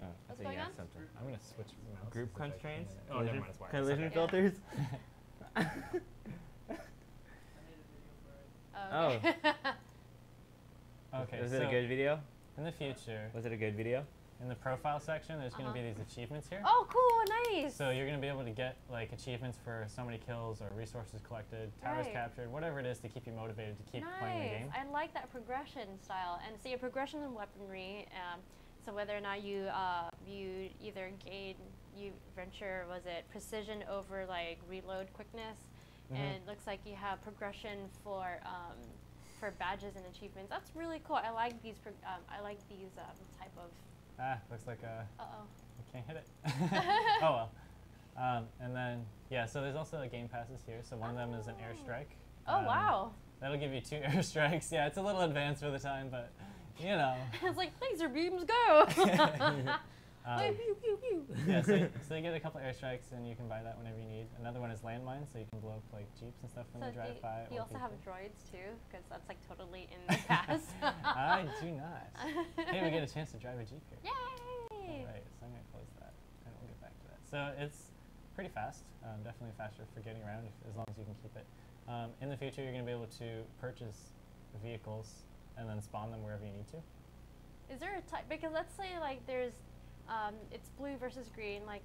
Oh, What's going on? Something. I'm gonna switch mouse. Group constraints? Oh, never mind. It's wireless. Collision filters? I made a video for it. Okay. Was it a good video? In the future. Was it a good video? In the profile section, there's going to be these achievements here. Oh, cool, nice. So you're going to be able to get achievements for so many kills or resources collected, towers captured, whatever it is to keep you motivated to keep playing the game. I like that progression style, and see a progression in weaponry. So whether or not you either gain, you venture, was it precision over reload quickness, and it looks like you have progression for badges and achievements. That's really cool. I like these. Type of. Looks like a. I can't hit it. Oh well. And then, yeah, so there's also game passes here. So one of them is an airstrike. Oh, wow. That'll give you 2 airstrikes. Yeah, it's a little advanced for the time, but, you know. It's like, laser beams, go! Pew, pew, pew. Yeah, so you get a couple airstrikes, and you can buy that whenever you need. Another one is landmines, so you can blow up like jeeps and stuff when they drive by. You also have droids too, because that's like totally in the past. I do not. Hey, we get a chance to drive a jeep here. Yay! All right, so I'm gonna close that, and we'll get back to that. So it's pretty fast, definitely faster for getting around as long as you can keep it. In the future, you're gonna be able to purchase vehicles and then spawn them wherever you need to. Is there a type? Because let's say like there's it's blue versus green. Like,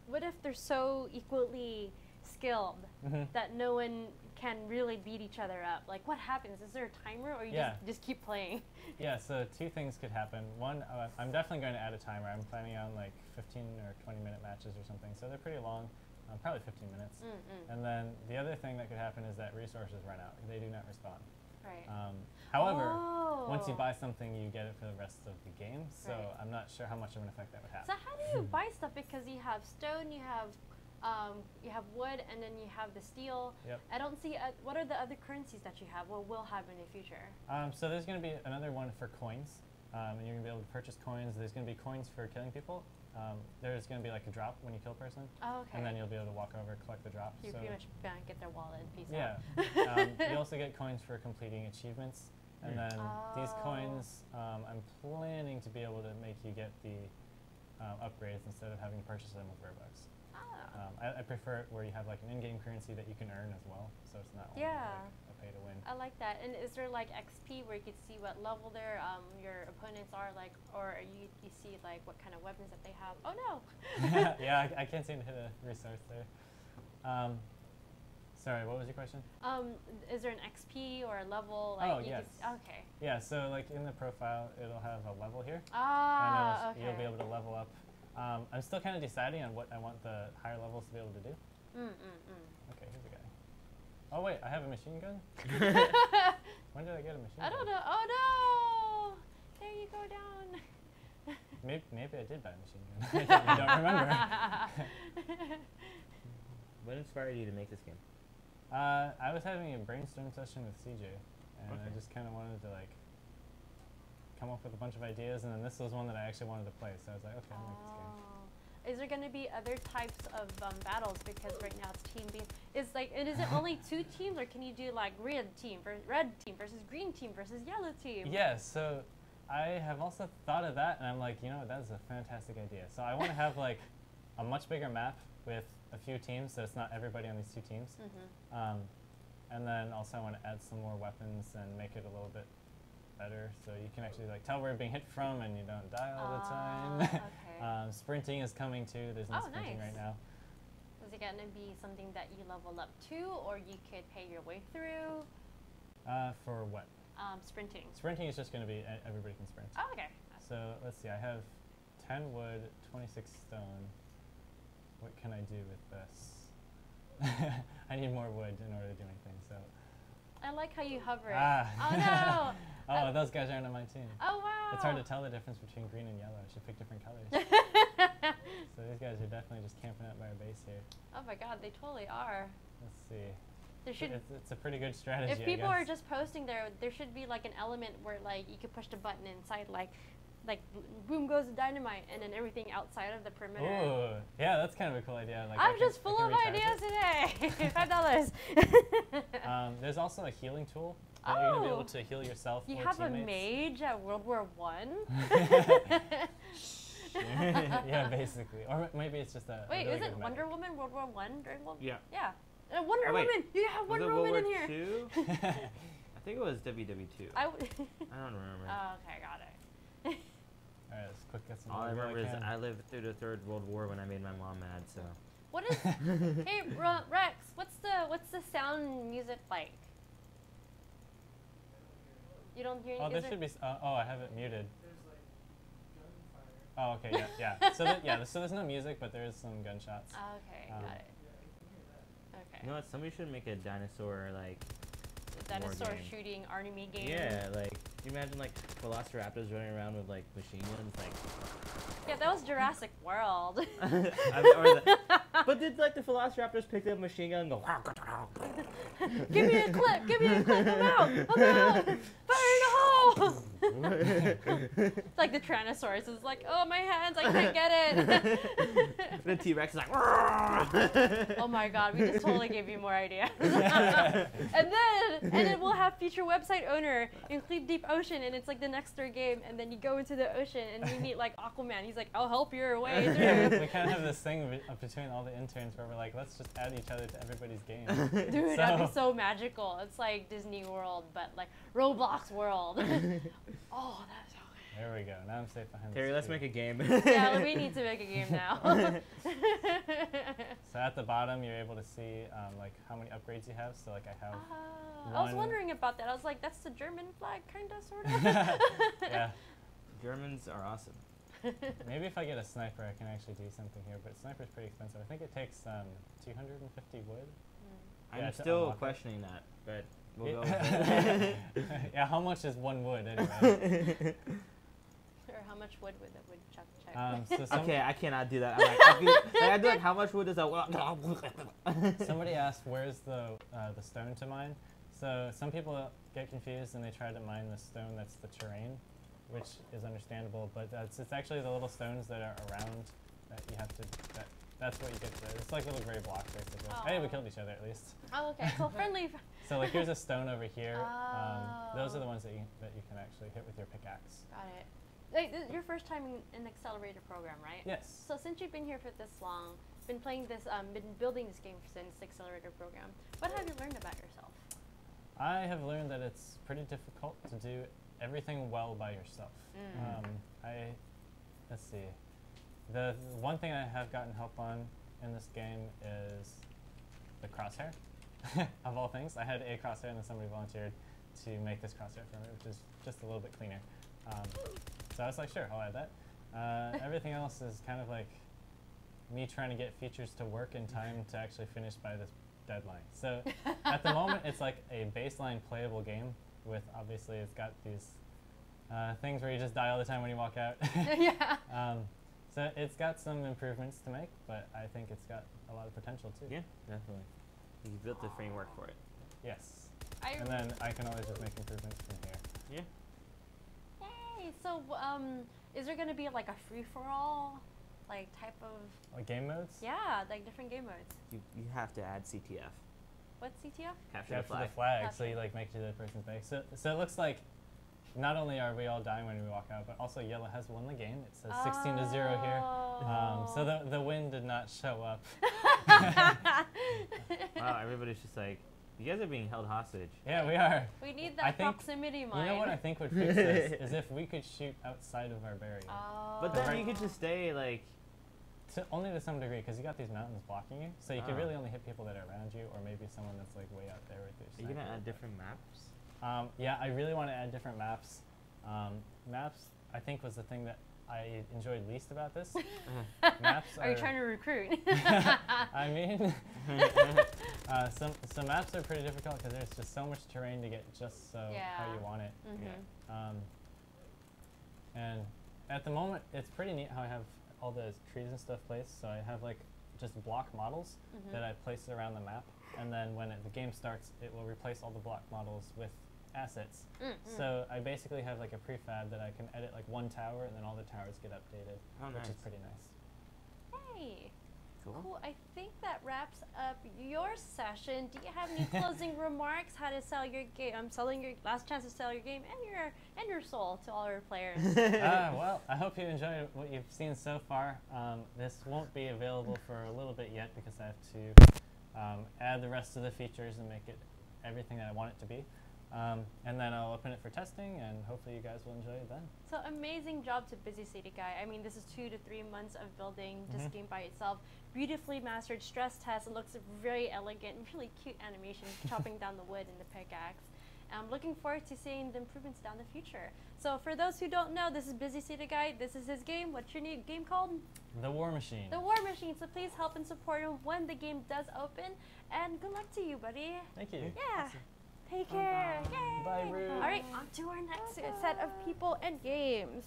what if they're so equally skilled that no one can really beat each other up? Like, what happens? Is there a timer, or you just keep playing? Yeah, so 2 things could happen. One, I'm definitely going to add a timer. I'm planning on like 15 or 20-minute matches or something, so they're pretty long, probably 15 minutes. And then the other thing that could happen is that resources run out. They do not respawn. Right. However, once you buy something, you get it for the rest of the game, so I'm not sure how much of an effect that would have. So how do you buy stuff? Because you have stone, you have wood, and then you have the steel. Yep. I don't see, what are the other currencies that you have, or will have in the future? So there's going to be another one for coins, and you're going to be able to purchase coins. There's going to be coins for killing people. There's going to be like a drop when you kill a person. Oh, okay. And then you'll be able to walk over, collect the drop. You pretty much get their wallet and piece out. Yeah. You also get coins for completing achievements. And then these coins, I'm planning to be able to make you get the upgrades instead of having to purchase them with Robux. I prefer it where you have like an in-game currency that you can earn as well, so it's not only like a pay to win. I like that. And is there like XP where you can see what level your opponents are, like, or you see like what kind of weapons that they have? Oh no! Yeah, I can't seem to hit a resource there. Sorry, what was your question? Is there an XP or a level? Like, oh, yes. Okay. Yeah, so like in the profile, it'll have a level here. Ah, and you'll be able to level up. I'm still kind of deciding on what I want the higher levels to be able to do. Okay, here's a guy. Oh wait, I have a machine gun? When did I get a machine gun? I don't know. Oh no! There you go down. Maybe I did buy a machine gun. I don't remember. What inspired you to make this game? I was having a brainstorm session with CJ, and I just kind of wanted to like come up with a bunch of ideas, and then this was one that I actually wanted to play, so I was like, okay, I'll make this game. Is there going to be other types of battles? Because right now it's team-based. And is it only 2 teams, or can you do like red team versus green team versus yellow team? Yeah, so I have also thought of that, and I'm like, you know, that's a fantastic idea. So I want to have like a much bigger map with a few teams, so it's not everybody on these 2 teams. And then also I want to add some more weapons and make it a little bit better, so you can actually like tell where you're being hit from and you don't die all the time. Okay. Sprinting is coming too. There's no sprinting right now. Is it going to be something that you level up to, or you could pay your way through? For what? Sprinting. Sprinting is just going to be everybody can sprint. Oh, okay. So let's see, I have 10 wood, 26 stone. What can I do with this? I need more wood in order to do anything, so. I like how you hover. Oh no! Oh, those guys aren't on my team. Oh wow! It's hard to tell the difference between green and yellow. I should pick different colors. So these guys are definitely just camping out by our base here. Oh my god, they totally are. Let's see. There should. It's a pretty good strategy. If people are just posting there should be like an element where like you could push the button inside, like boom goes the dynamite, and then everything outside of the perimeter. Ooh, yeah, that's kind of a cool idea. Like I'm just full of ideas today. $5. There's also a healing tool that you're gonna be able to heal yourself. You or have teammates. a mage at World War I? Yeah, basically. Or maybe it's just a. Wait, really is it good Wonder Woman World War I during World? Yeah. Yeah. Wonder Woman. You have Wonder Woman in here. I think it was WW2. I don't remember. Oh, okay, got it. Alright, let's quick get some. All I remember is I lived through the 3rd World War when I made my mom mad. So. What is? Hey, Rex, what's the sound music like? You don't hear? Oh, there should be. Oh, I have it muted. There's like gunfire. Oh, okay, yeah. So there's no music, but there is some gunshots. Okay, got it. Okay. You know what? Somebody should make a dinosaur like. A dinosaur shooting enemy game. Yeah, like you imagine like velociraptors running around with like machine guns, like. Yeah, that was Jurassic World. But did like the Velociraptors pick up a machine gun and go? Give me a clip! Give me a clip! I'm out! I'm out! Fire in the hole! It's like the Tyrannosaurus is like, oh my hands, I can't get it. The T-Rex is like. Oh my god, we just totally gave you more ideas. and then we'll have future website owner include Deep Ocean, and it's like the next door game, and then you go into the ocean and you meet like Aquaman. He's like, I'll help your way through. We kind of have this thing between all the interns where we're like, let's just add each other to everybody's game. Dude, that'd be so magical. It's like Disney World, but like Roblox World. Oh, that's so good. There we go. Now I'm safe behind Terry, the let's screen. make a game. Yeah, we need to make a game now. So at the bottom, you're able to see like how many upgrades you have. So like I have I was wondering about that. I was like, that's the German flag, kind of, sort of. Yeah. Germans are awesome. Maybe if I get a sniper, I can actually do something here. But sniper's pretty expensive. I think it takes 250 wood. I'm Yeah, still questioning that, but we'll go with it. Yeah, how much is one wood anyway? Or how much wood would that woodchuck check? So Okay, I cannot do that. I'd be like, how much wood is that? somebody asked, where's the stone to mine? So some people get confused and they try to mine the stone that's the terrain, which is understandable, but it's actually the little stones that are around that you have to, that's what you get to. It's like little gray blocks basically. Oh. Hey, we killed each other at least. Oh, okay, so friendly. So like here's a stone over here. Those are the Oh. ones that you can actually hit with your pickaxe. Got it. Like, this is your first time in an Accelerator program, right? Yes. So since you've been here for this long, been playing this, been building this game since the Accelerator program, what have you learned about yourself? I have learned that it's pretty difficult to do everything well by yourself. Let's see. The one thing I have gotten help on in this game is the crosshair, of all things. I had a crosshair and then somebody volunteered to make this crosshair for me, which is just a little bit cleaner. So I was like, sure, I'll add that. Everything else is kind of like me trying to get features to work in time to actually finish by this deadline. So at the moment, it's like a baseline playable game with, obviously, it's got these things where you just die all the time when you walk out. Yeah. So it's got some improvements to make, but I think it's got a lot of potential too. Yeah, definitely. You built the framework for it. Yes. And then I can always just make improvements from here. Yeah. Yay! So, is there gonna be like a free-for-all, like type of? Like game modes? Yeah, like different game modes. You have to add CTF. What's CTF? Capture Capture the the flag, Capture. so you like make it to the person's base. So it looks like not only are we all dying when we walk out, but also yellow has won the game. It says 16-0 here. So the win did not show up. Wow, everybody's just like, you guys are being held hostage. Yeah, we are. We need I that think- proximity mine. You know what I think would fix this is if we could shoot outside of our barrier. But then you could just stay like. Only to some degree, because you got these mountains blocking you, so you can really only hit people that are around you, or maybe someone that's like way out there with their Are you gonna sniper. add different maps? Yeah, I really want to add different maps. Maps, I think, was the thing that I enjoyed least about this. Maps Are you trying to recruit? I mean, some maps are pretty difficult because there's just so much terrain to get just so how you want it. Mm-hmm. And at the moment, it's pretty neat how I have all the trees and stuff placed. So I have like just block models that I place around the map, and then when the game starts, it will replace all the block models with assets. So I basically have like a prefab that I can edit like one tower, and then all the towers get updated, which is pretty nice. Hey. Cool. I think that wraps up your session. Do you have any closing remarks? How to sell your game? I'm selling your last chance to sell your game and your soul to all our players. Well, I hope you enjoyed what you've seen so far. This won't be available for a little bit yet because I have to add the rest of the features and make it everything that I want it to be. And then I'll open it for testing, and hopefully you guys will enjoy it then. So amazing job to Busy City Guy. I mean, this is 2 to 3 months of building this game by itself. Beautifully mastered stress test. It looks very elegant, really cute animation, chopping down the wood in the pickaxe. I'm looking forward to seeing the improvements down the future. So for those who don't know, this is Busy City Guy. This is his game. What's your new game called? The War Machine. The War Machine. So please help and support him when the game does open. And good luck to you, buddy. Thank you. Yeah. Take care. Yay. Bye, Rue. All right, on to our next set of people and games.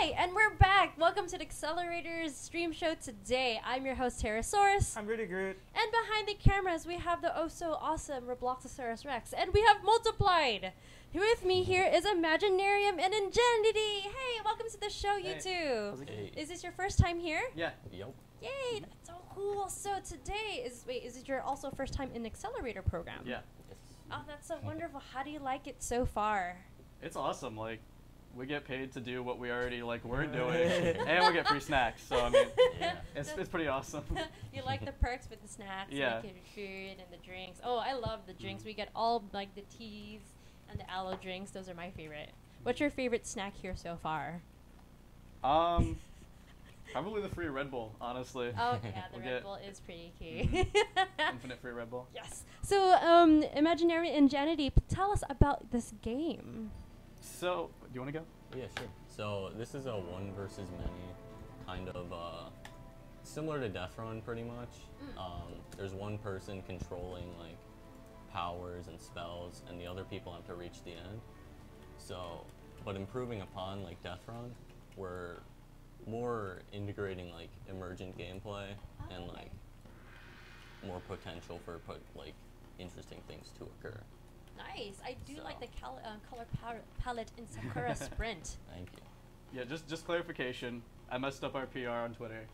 Hi, and we're back. Welcome to the Accelerator's stream show today. I'm your host, Pterosaurus. I'm Rudy Groot. And behind the cameras, we have the oh-so-awesome Robloxosaurus Rex. And we have Multiplied. With me here is Imaginarium and Ingenuity. Hey, welcome to the show, you two. Hey. Is this your first time here? Yeah. Yep. Yay, that's so cool. So today is it your also first time in the Accelerator program? Yeah. Oh, that's so wonderful. How do you like it so far? It's awesome. Like, we get paid to do what we already we're doing, and we get free snacks. So I mean, it's pretty awesome. You like the perks with the snacks, Yeah. like the food and the drinks. Oh, I love the drinks. We get all like the teas and the aloe drinks. Those are my favorite. What's your favorite snack here so far? Probably the free Red Bull, honestly. Oh yeah, the We Red get- Bull is pretty key. Infinite free Red Bull. Yes. So, Imaginary Ingenuity, tell us about this game. So, do you want to go? Yeah, sure. So this is a one versus many, kind of similar to Death Run, pretty much. There's one person controlling like powers and spells, and the other people have to reach the end. So, but improving upon like Death Run, we're more integrating like emergent gameplay and like more potential for interesting things to occur. Nice. I do So. like the color palette in Sakura Sprint. Thank you. Yeah, just clarification. I messed up our PR on Twitter.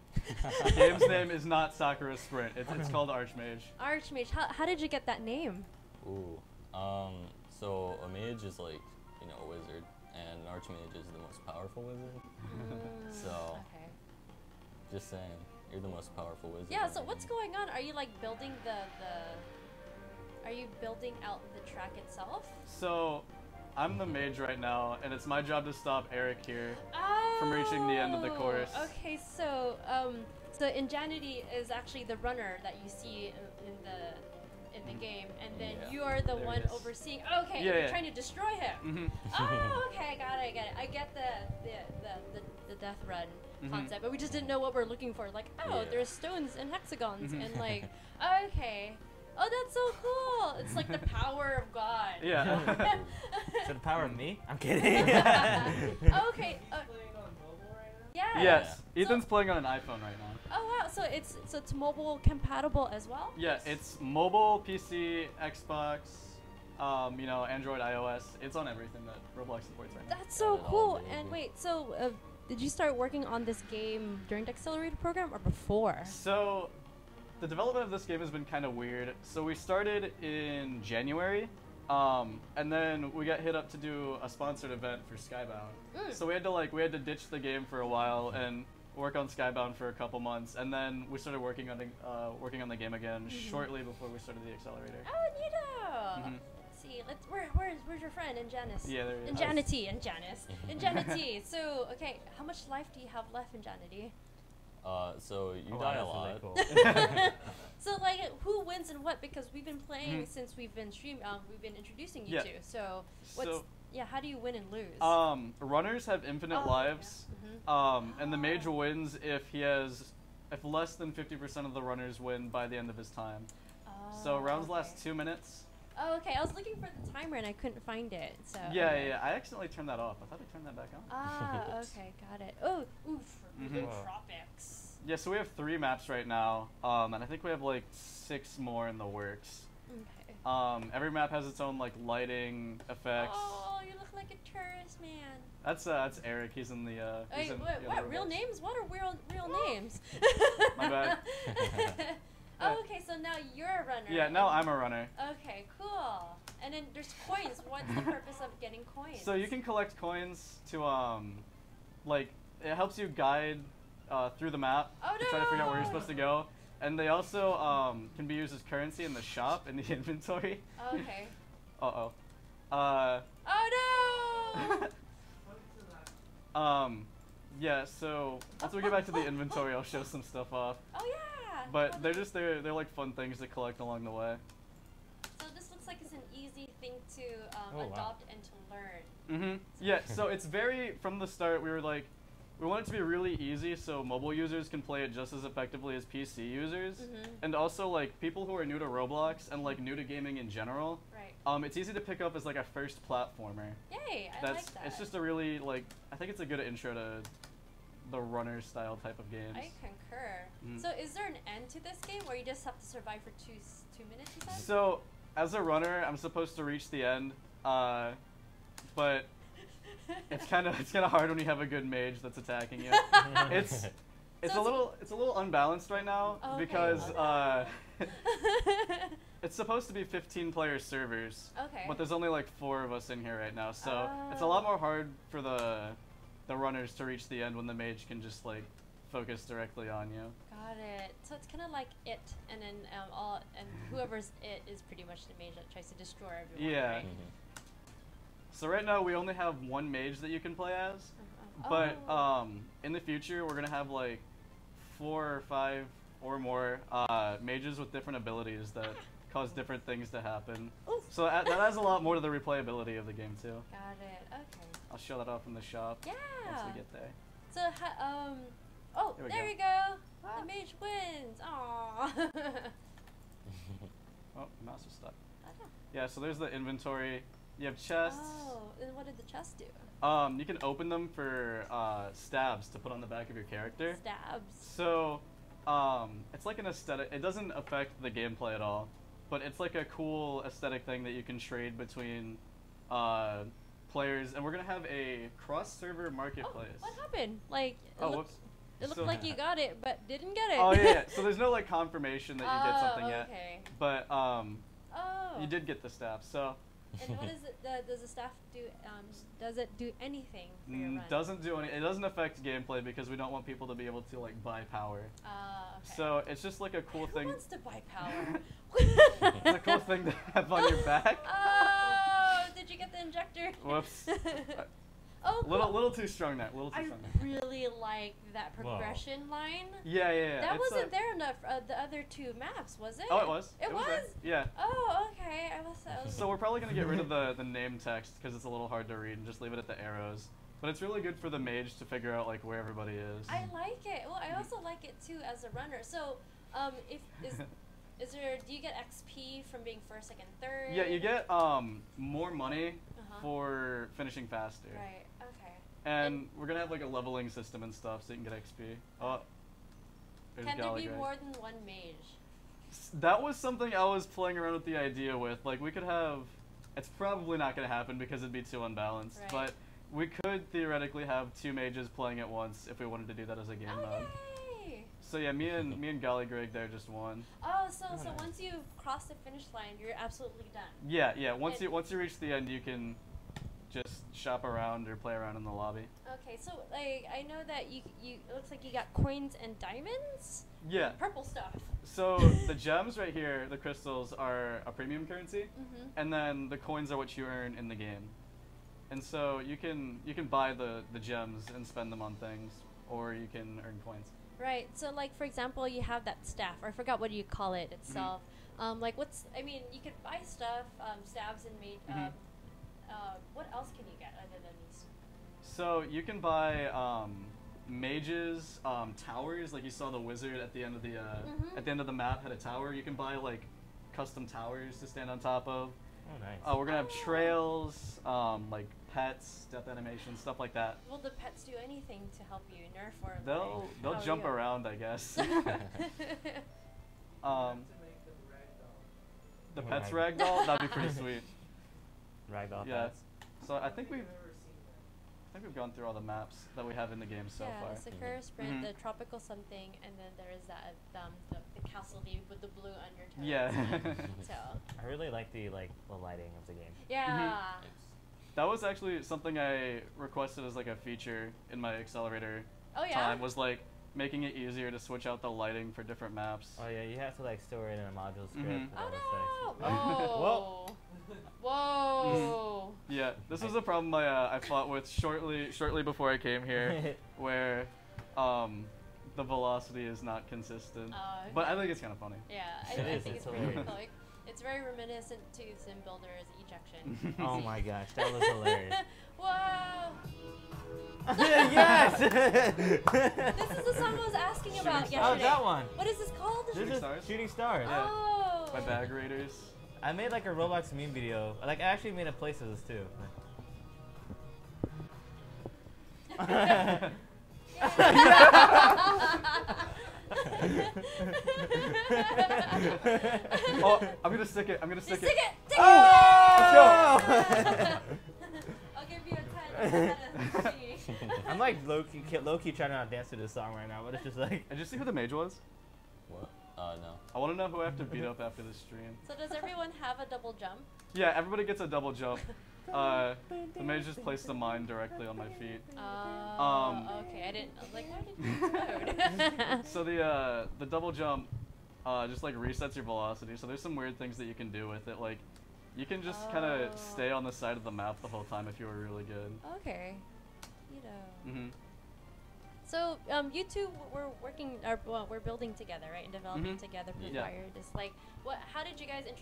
The game's name is not Sakura Sprint. It's called Archmage. Archmage. How did you get that name? Ooh. So a mage is like, a wizard, and an archmage is the most powerful wizard. So, Okay. just saying, you're the most powerful wizard. Yeah. in So the what's game. going on? Are you like building Are you building out the track itself? So, I'm the mage right now, and it's my job to stop Eric here from reaching the end of the course. Okay, so Ingenuity is actually the runner that you see in the game, and then Yeah. you are the There one he is. overseeing. Okay, Yeah, you're yeah. trying to destroy him. Oh, okay, I got it. I get the death run concept, but we just didn't know what we're looking for. Like, oh, Yeah. there's stones and hexagons, and like, okay. Oh, that's so cool! It's like the power of God. Yeah. So the power of me? I'm kidding. Okay. Playing on mobile right now? Yeah. Yes. So- Ethan's playing on an iPhone right now. Oh wow! So it's mobile compatible as well. Yeah, it's mobile, PC, Xbox, Android, iOS. It's on everything that Roblox supports right now. That's so Got it all cool. available. And wait, so did you start working on this game during the Accelerator program or before? So, the development of this game has been kind of weird. So we started in January, and then we got hit up to do a sponsored event for Skybound. So we had to ditch the game for a while and work on Skybound for a couple months, and then we started working on the game again shortly before we started the Accelerator. Oh, neato. Mhm. Let's see. Where's your friend Injanus? Yeah, there he is. Ingenuity and Janice. Ingenuity. So okay, how much life do you have left, Ingenuity? So you Oh, die a that's lot. really cool. So like, who wins and what? Because we've been playing since we've been we've been introducing you Yeah. two. So what's So- how do you win and lose? Runners have infinite Oh, lives, yeah. and the mage wins if less than 50% of the runners win by the end of his time. So rounds last 2 minutes. Oh, okay. I was looking for the timer and I couldn't find it. So Yeah. I accidentally turned that off. I thought I turned that back on. Ah, okay, got it. Oh, oof, forbidden Wow. tropics. Yeah, so we have 3 maps right now, and I think we have 6 more in the works. Okay. Every map has its own lighting effects. Oh, you look like a tourist man. That's Eric. He's in the. Hey, he's in what? the What? other Real robots. names? What are real names? My bad. Oh, okay. So now you're a runner. Yeah, now I'm a runner. Okay, cool. And then there's coins. What's the purpose of getting coins? So you can collect coins to it helps you guide through the map Oh, to try to figure out where you're no! supposed to go, and they also can be used as currency in the shop in the inventory. Okay. Oh Oh no! yeah. So once we get back to the inventory, I'll show some stuff off. Oh yeah. But Oh, they're like fun things to collect along the way. So this looks like it's an easy thing to Oh, wow. adopt and to learn. Yeah. So it's from the start we were like, we want it to be really easy so mobile users can play it just as effectively as PC users, and also people who are new to Roblox and new to gaming in general. Right. It's easy to pick up as like a first platformer. Yay! I like that. It's just a really like I think it's a good intro to the runner style type of games. I concur. So is there an end to this game, or you just have to survive for 2 minutes? You said? So as a runner, I'm supposed to reach the end, but it's kind of hard when you have a good mage that's attacking you. It's a little unbalanced right now because it's supposed to be 15-player servers. Okay. But there's only like 4 of us in here right now, so it's a lot more hard for the runners to reach the end when the mage can just like focus directly on you. Got it. So it's kind of like it, and then whoever's it is pretty much the mage that tries to destroy everyone. Yeah. Right? So right now we only have 1 mage that you can play as, but in the future we're gonna have like 4 or 5 or more mages with different abilities that cause different things to happen. Oof. So that adds a lot more to the replayability of the game too. Got it. Okay. I'll show that off in the shop Yeah. once we get there. So there we go. The mage wins. Aww. Oh, the mouse is stuck. Yeah, so there's the inventory. You have chests. Oh, and what did the chest do? You can open them for stabs to put on the back of your character. Stabs. So, it's like an aesthetic. It doesn't affect the gameplay at all, but it's like a cool aesthetic thing that you can trade between players. And we're gonna have a cross-server marketplace. Oh, what happened? Like, whoops. It looked like you got it, but didn't get it. Oh yeah. So there's no like confirmation that you did something yet. Okay. But you did get the staff. So. And what is it? Does the staff do? Does it do anything for your run? Doesn't do any. It doesn't affect gameplay because we don't want people to be able to like buy power. Okay. So it's just like a cool thing. Who wants to buy power? It's a cool thing to have on your back. Oh, did you get the injector? Whoops. Oh, cool. Little too strong there. Little too strong I really like that progression line. Yeah. That wasn't there enough. The other 2 maps, was it? Oh, it was. It was. there. Yeah. Oh, okay. I was. So we're probably gonna get rid of the name text because it's a little hard to read and just leave it at the arrows. But it's really good for the mage to figure out like where everybody is. I like it. Well, I also like it too as a runner. So, do you get XP from being first, second, third? Yeah, you get more money for finishing faster. Right. Okay. And we're gonna have like a leveling system and stuff, so you can get XP. Oh, can there be more than 1 mage? That was something I was playing around with the idea with. Like we could have. It's probably not gonna happen because it'd be too unbalanced. Right. But we could theoretically have 2 mages playing at once if we wanted to do that as a game mode. Yay! So yeah, me and Golly Greg there just won. Oh, so nice. once you cross the finish line, you're absolutely done. Yeah. Once you reach the end, you can just shop around or play around in the lobby. Okay, so like I know that you it looks like you got coins and diamonds. Yeah. Purple stuff. So the gems right here, the crystals, are a premium currency, and then the coins are what you earn in the game. And so you can buy the gems and spend them on things, or you can earn coins. Right. So like for example, you have that staff, or I forgot what you call it itself. Like you could buy stuff, stabs and made. What else can you get other than these? So you can buy mages, towers. Like you saw the wizard at the end of the at the end of the map had a tower. You can buy like custom towers to stand on top of. Oh, nice. We're gonna have trails, like pets, death animations, stuff like that. Will the pets do anything to help you nerf or? They'll jump around, I guess. The pets ragdoll, that'd be pretty sweet. Ragdoll Yeah. pets. So I think we've gone through all the maps that we have in the game so far. The Sakura Sprint, the Tropical something, and then there is that the castle view with the blue undertones. Yeah. So. I really like the lighting of the game. Yeah. That was actually something I requested as like a feature in my Accelerator time, was like making it easier to switch out the lighting for different maps. Oh yeah, you have to like store it in a module script. Oh no! Whoa! Whoa! Yeah, this was a problem I fought with shortly before I came here, where the velocity is not consistent. But I think it's kind of funny. Yeah, I think it's pretty cool. It's very reminiscent to Sim Builder's ejection. Oh my gosh, that was hilarious. Whoa! Yes! This is the song I was asking about yesterday. Oh, that one. What is this called? Shooting Stars? Shooting Stars. Yeah. Oh. By Bag Raiders. I made like a Roblox meme video. Like I actually made a place of this too. Oh, I'm gonna stick it. I'm gonna stick it. Stick it. Stick Oh! Let's go. I'll give you a 10. I'm like low-key trying to not dance to this song right now, but it's just like. Did you see who the mage was? What? No. I want to know who I have to beat up after this stream. So does everyone have a double jump? Yeah, everybody gets a double jump. The mage just placed the mine directly on my feet. Okay. I didn't. I was like, why did you explode? So the double jump just like resets your velocity. So there's some weird things that you can do with it. Like you can just kind of stay on the side of the map the whole time if you were really good. Okay. You know. Mhm. So you two were working, well, we're building together, right, and developing together for Yeah. Fire. Just like, how did you guys get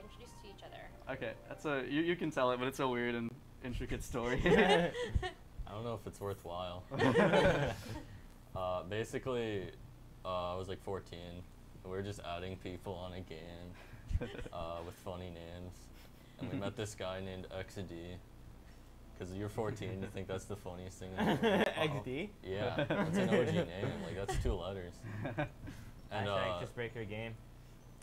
introduced to each other? Okay, that's you can tell it, but it's a weird and intricate story. I don't know if it's worthwhile. Basically, I was like 14. We were just adding people on a game with funny names, and we met this guy named XD. Because you're 14, you think that's the funniest thing in the world. XD? Yeah, that's an OG name. Like that's 2 letters. And just break your game.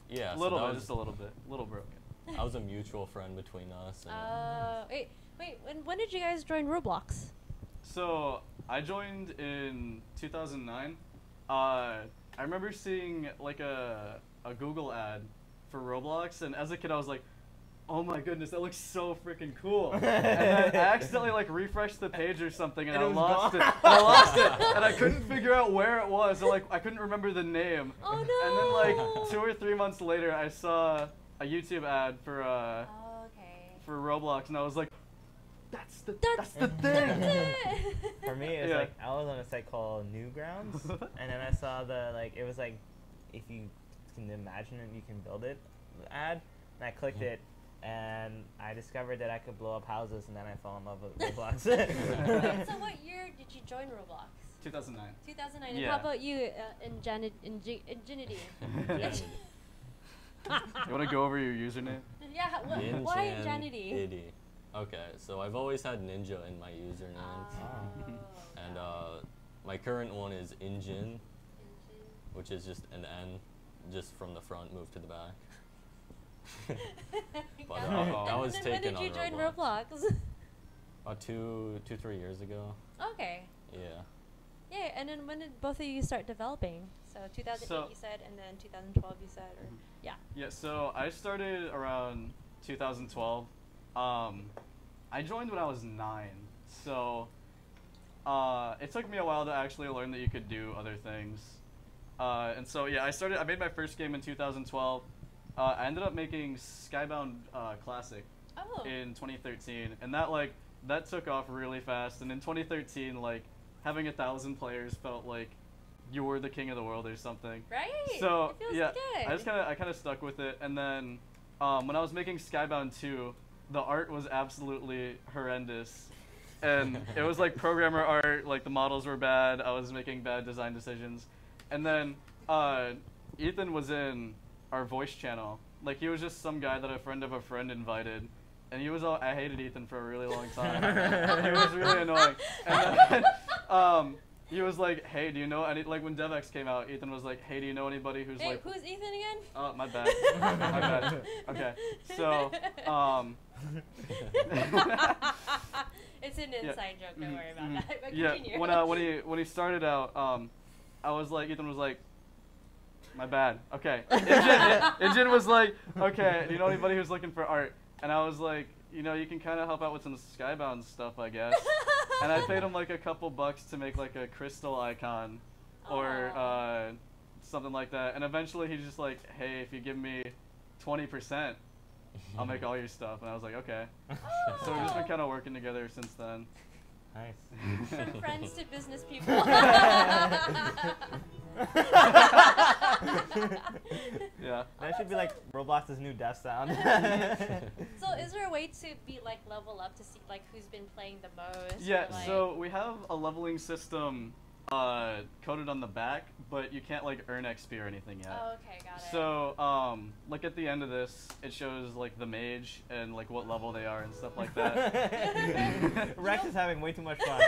Yeah, just a little bit, little broken. I was a mutual friend between us. And wait. When did you guys join Roblox? So I joined in 2009. I remember seeing like a Google ad for Roblox, and as a kid I was like, oh my goodness, that looks so freaking cool. And then I accidentally like refreshed the page or something and I lost it. And I couldn't figure out where it was. So like I couldn't remember the name. Oh no. And then like 2 or 3 months later I saw a YouTube ad for for Roblox and I was like, that's the thing. For me, it's like I was on a site called Newgrounds, and then I saw it was like, if you can imagine it, you can build it ad, and I clicked it, and I discovered that I could blow up houses, and then I fell in love with Roblox. Wait, so what year did you join Roblox? 2009. 2009. Yeah. And how about you, Ingenuity? You want to go over your username? Yeah. Why Ingenuity? Okay, so I've always had Ninja in my username. And my current one is Injin, which is just an N, just from the front, moved to the back. But that was taken on Roblox. When did you join Roblox? About 3 years ago. Okay. Yeah. Yeah, and then when did both of you start developing? So 2008 you said, and then 2012 you said, or yeah. Yeah, so I started around 2012. I joined when I was 9, so it took me a while to actually learn that you could do other things. And so yeah, I made my first game in 2012. I ended up making Skybound Classic in 2013, and that took off really fast. And in 2013, like having 1,000 players felt like you were the king of the world or something. Right. So it feels yeah, good. I kind of stuck with it. And then when I was making Skybound 2, the art was absolutely horrendous. And it was like programmer art, like the models were bad, I was making bad design decisions. And then Ethan was in our voice channel. Like he was just some guy that a friend of a friend invited. And he was I hated Ethan for a really long time. He was really annoying. And then he was like, hey, do you know any, like when DevX came out, Ethan was like, hey, do you know anybody who's like... who's Ethan again? Oh, my bad. My bad. Okay, so, it's an inside joke, don't worry about that. But yeah, continue. when he started out, I was like, Ethan was like, my bad. Okay. Injin was like, okay, do you know anybody who's looking for art? And I was like, you know, you can kind of help out with some Skybound stuff, I guess. And I paid him like a couple bucks to make like a crystal icon or something like that. And eventually he's just like, hey, if you give me 20%, I'll make all your stuff. And I was like, okay. So we've just been kind of working together since then. Nice. From friends to business people. Yeah. That should be like Roblox's new death sound. So is there a way to be like level up to see like who's been playing the most? Yeah, or, like... so we have a leveling system coded on the back, but you can't like earn XP or anything yet. Oh, okay, got it. So, like at the end of this, it shows like the mage and like what level they are and stuff like that. Rex is having way too much fun.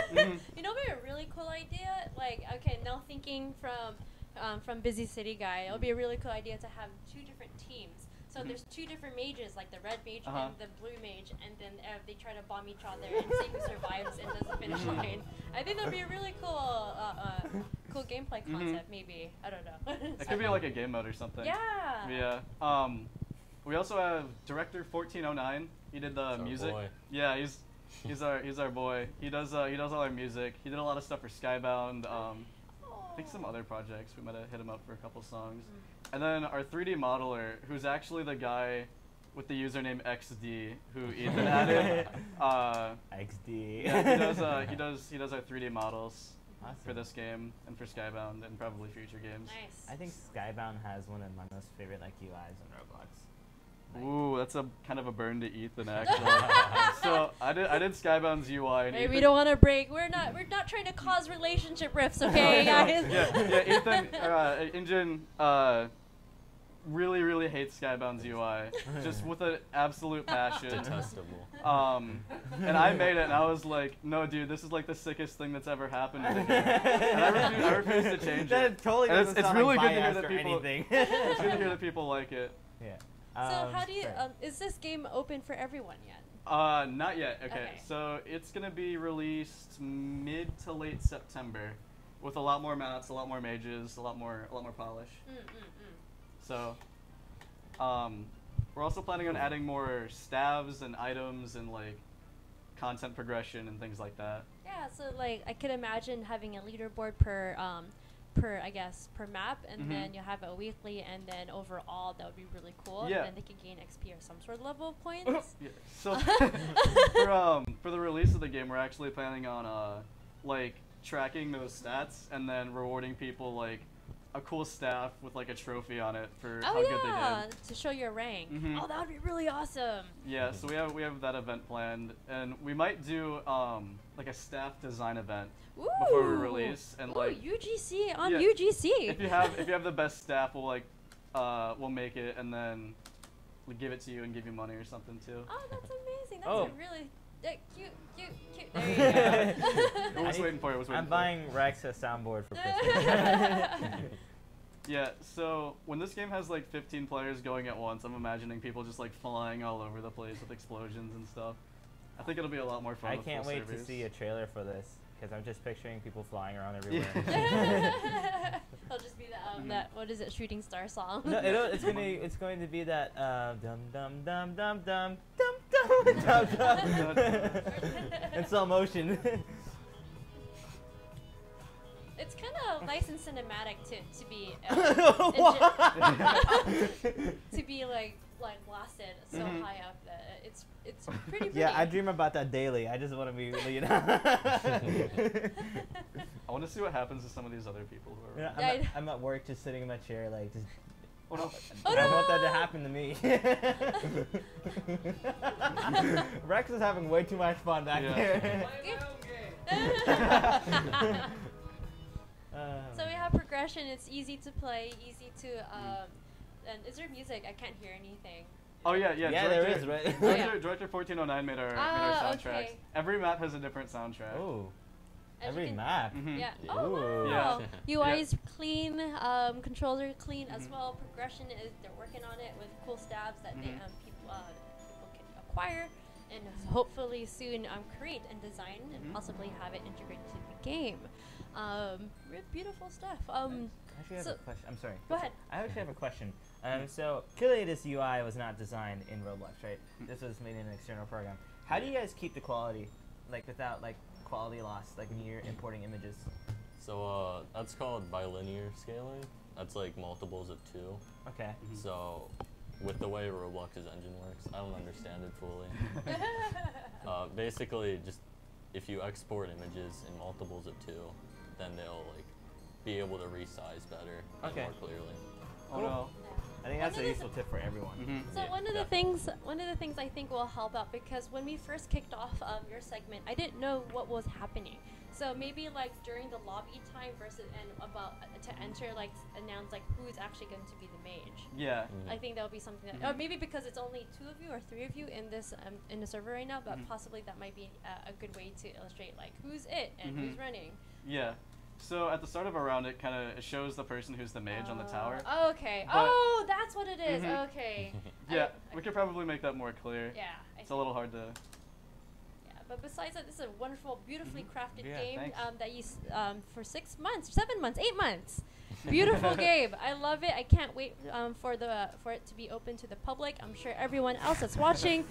You know, what would be a really cool idea? Like, okay, now thinking from Busy City Guy, it would be a really cool idea to have 2 different teams. So there's 2 different mages, like the red mage and the blue mage, and then they try to bomb each other and see who survives and does the finish line. I think that'd be a really cool, cool gameplay concept. Maybe, I don't know. It could be like a game mode or something. Yeah. Yeah. We also have director 1409. He did the music. Boy. Yeah, he's our boy. He does all our music. He did a lot of stuff for Skybound. I think some other projects. We might have hit him up for a couple songs. And then our 3D modeler, who's actually the guy with the username XD, who Ethan added. XD. Yeah, he does our 3D models Awesome. for this game and for Skybound and probably future games. Nice. I think Skybound has one of my most favorite like UIs in Roblox. Ooh, that's a kind of a burn to Ethan actually. So I did Skybound's UI. And Hey, Ethan, we don't want to break. We're not trying to cause relationship rifts, okay, guys? yeah. Ethan, Engine, really hates Skybound's UI, just with an absolute passion. Detestable. And I made it, and I was like, no, dude, this is like the sickest thing that's ever happened to the game. And I refuse to change it. Totally And doesn't it's sound really like good to hear biased that or people. anything. It's good to hear that people like it. Yeah. So how do you? sorry. Is this game open for everyone yet? Not yet. Okay. So it's gonna be released mid to late September, with a lot more maps, a lot more mages, a lot more polish. So, we're also planning on adding more stabs and items and like content progression and things like that. Yeah. So like I could imagine having a leaderboard per map, and then you have a weekly, and then overall that would be really cool. Yeah. And then they could gain XP or some sort of level of points. Yeah. So for the release of the game, we're actually planning on like tracking those stats and then rewarding people like a cool staff with like a trophy on it for how good they did. To show your rank. Oh, that would be really awesome. Yeah, so we have that event planned, and we might do like a staff design event before we release, and like UGC on yeah, UGC. If you have the best staff, we'll like we'll make it and then we give it to you and give you money or something too. Oh, that's amazing. That's Oh. a really cute. There you go. I was waiting for it. I'm buying Rex a soundboard for Christmas. Yeah, so when this game has like 15 players going at once, I'm imagining people just like flying all over the place with explosions and stuff. I think it'll be a lot more fun. I with can't full wait servers. to see a trailer for this because I'm just picturing people flying around everywhere. It'll just be that what is it, Shooting Star song? No, it's going to be that dum dum dum dum dum dum dum dum dum in slow motion. It's kind of nice and cinematic to be to be like blasted so high up that it's pretty pretty. Yeah, I dream about that daily. I just want to be, you know. I want to see what happens to some of these other people who are. Yeah, I'm at work just sitting in my chair like just. Oh, no. I don't want that to happen to me. Rex is having way too much fun back there. So we have progression. It's easy to play, easy to. And is there music? I can't hear anything. Oh yeah. Yeah, there is, right? Director 1409 made our soundtracks. Okay. Every map has a different soundtrack. Oh. As you Every can- map. Yeah. Ooh. Oh wow. Yeah. UI is clean. Controls are clean as well. Progression is they're working on it with cool stabs that they people can acquire and hopefully soon create and design and possibly have it integrated into the game. Beautiful stuff. I actually have a question. I'm sorry. Go ahead. I actually have a question. So clearly this UI was not designed in Roblox, right? This was made in an external program. How do you guys keep the quality, like without like quality loss, like when you're importing images? So that's called bilinear scaling. That's like multiples of 2. Okay. So with the way Roblox's engine works, I don't understand it fully. Basically, just if you export images in multiples of 2, then they'll like be able to resize better and more clearly. Oh no. I think that's a useful tip for everyone. So one of the things I think will help out, because when we first kicked off your segment, I didn't know what was happening. So maybe like during the lobby time versus and about to enter, like announce like who's actually going to be the mage. Yeah. I think that would be something that, or maybe because it's only 2 of you or 3 of you in the server right now, but possibly that might be a good way to illustrate like who's it and who's running. Yeah. So at the start of a round, it kind of shows the person who's the mage on the tower. Okay. But Oh, that's what it is. Okay. Yeah, we could probably make that more clear. Yeah. It's a little hard to. Yeah, but besides that, this is a wonderful, beautifully crafted game thanks. that you for 6 months, 7 months, 8 months. Beautiful game. I love it. I can't wait for it to be open to the public. I'm sure everyone else that's watching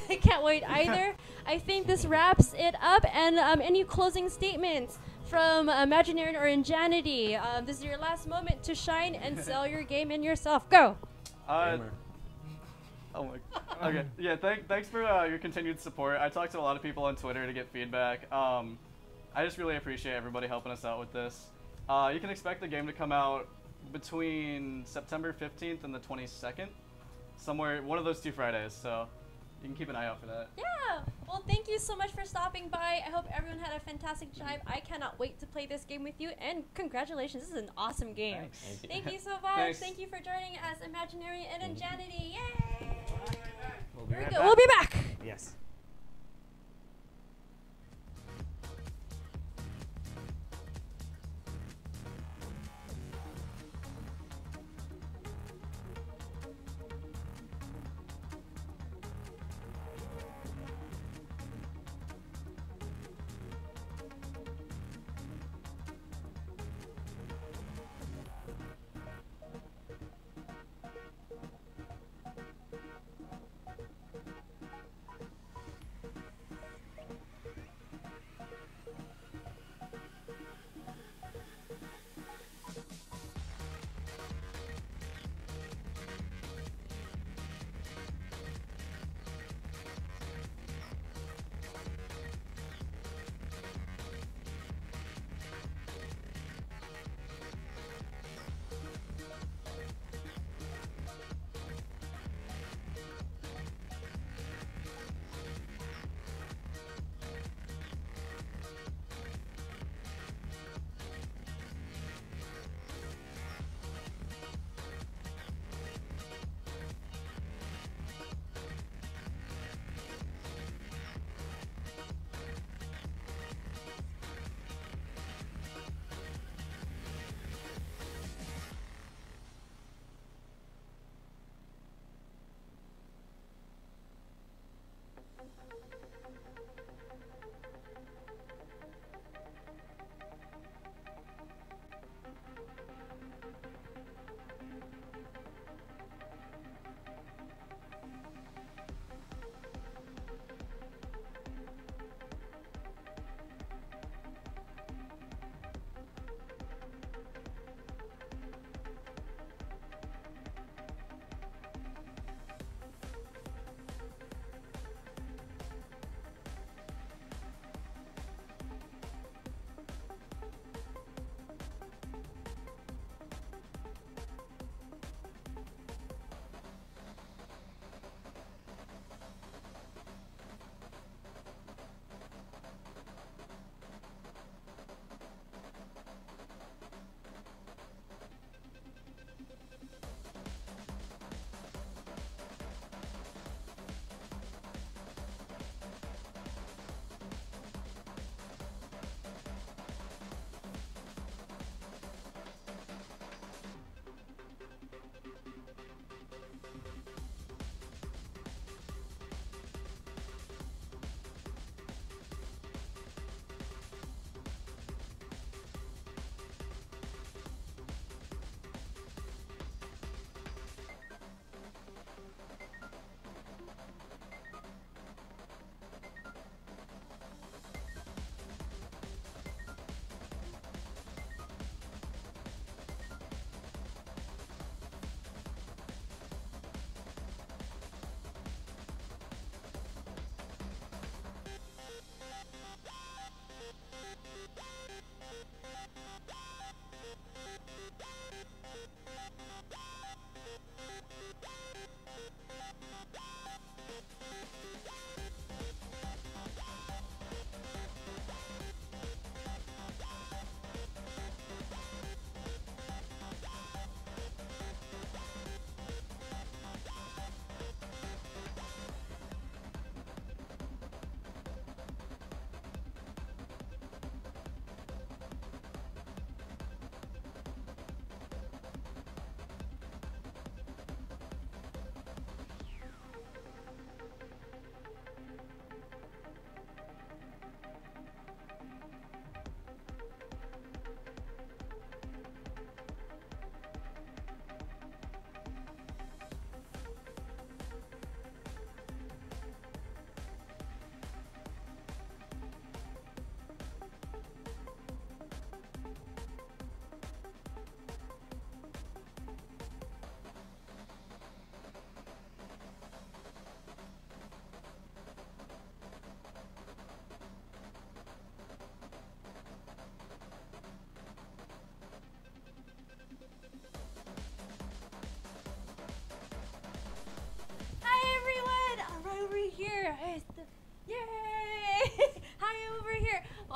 can't wait either. I think this wraps it up. And any closing statements from Imaginary or Ingenuity? This is your last moment to shine and sell your game and yourself. Go. Oh my. Okay. Yeah. Thanks for your continued support. I talked to a lot of people on Twitter to get feedback. I just really appreciate everybody helping us out with this. You can expect the game to come out between September 15th and the 22nd, somewhere one of those 2 Fridays. So you can keep an eye out for that. Yeah. Well, thank you so much for stopping by. I hope everyone had a fantastic time. I cannot wait to play this game with you. And congratulations. This is an awesome game. Thanks. Thank you so much. Thanks. Thank you for joining us, Imaginary and Ingenuity. Yay! We'll be Very right good. back. We'll be back. Yes.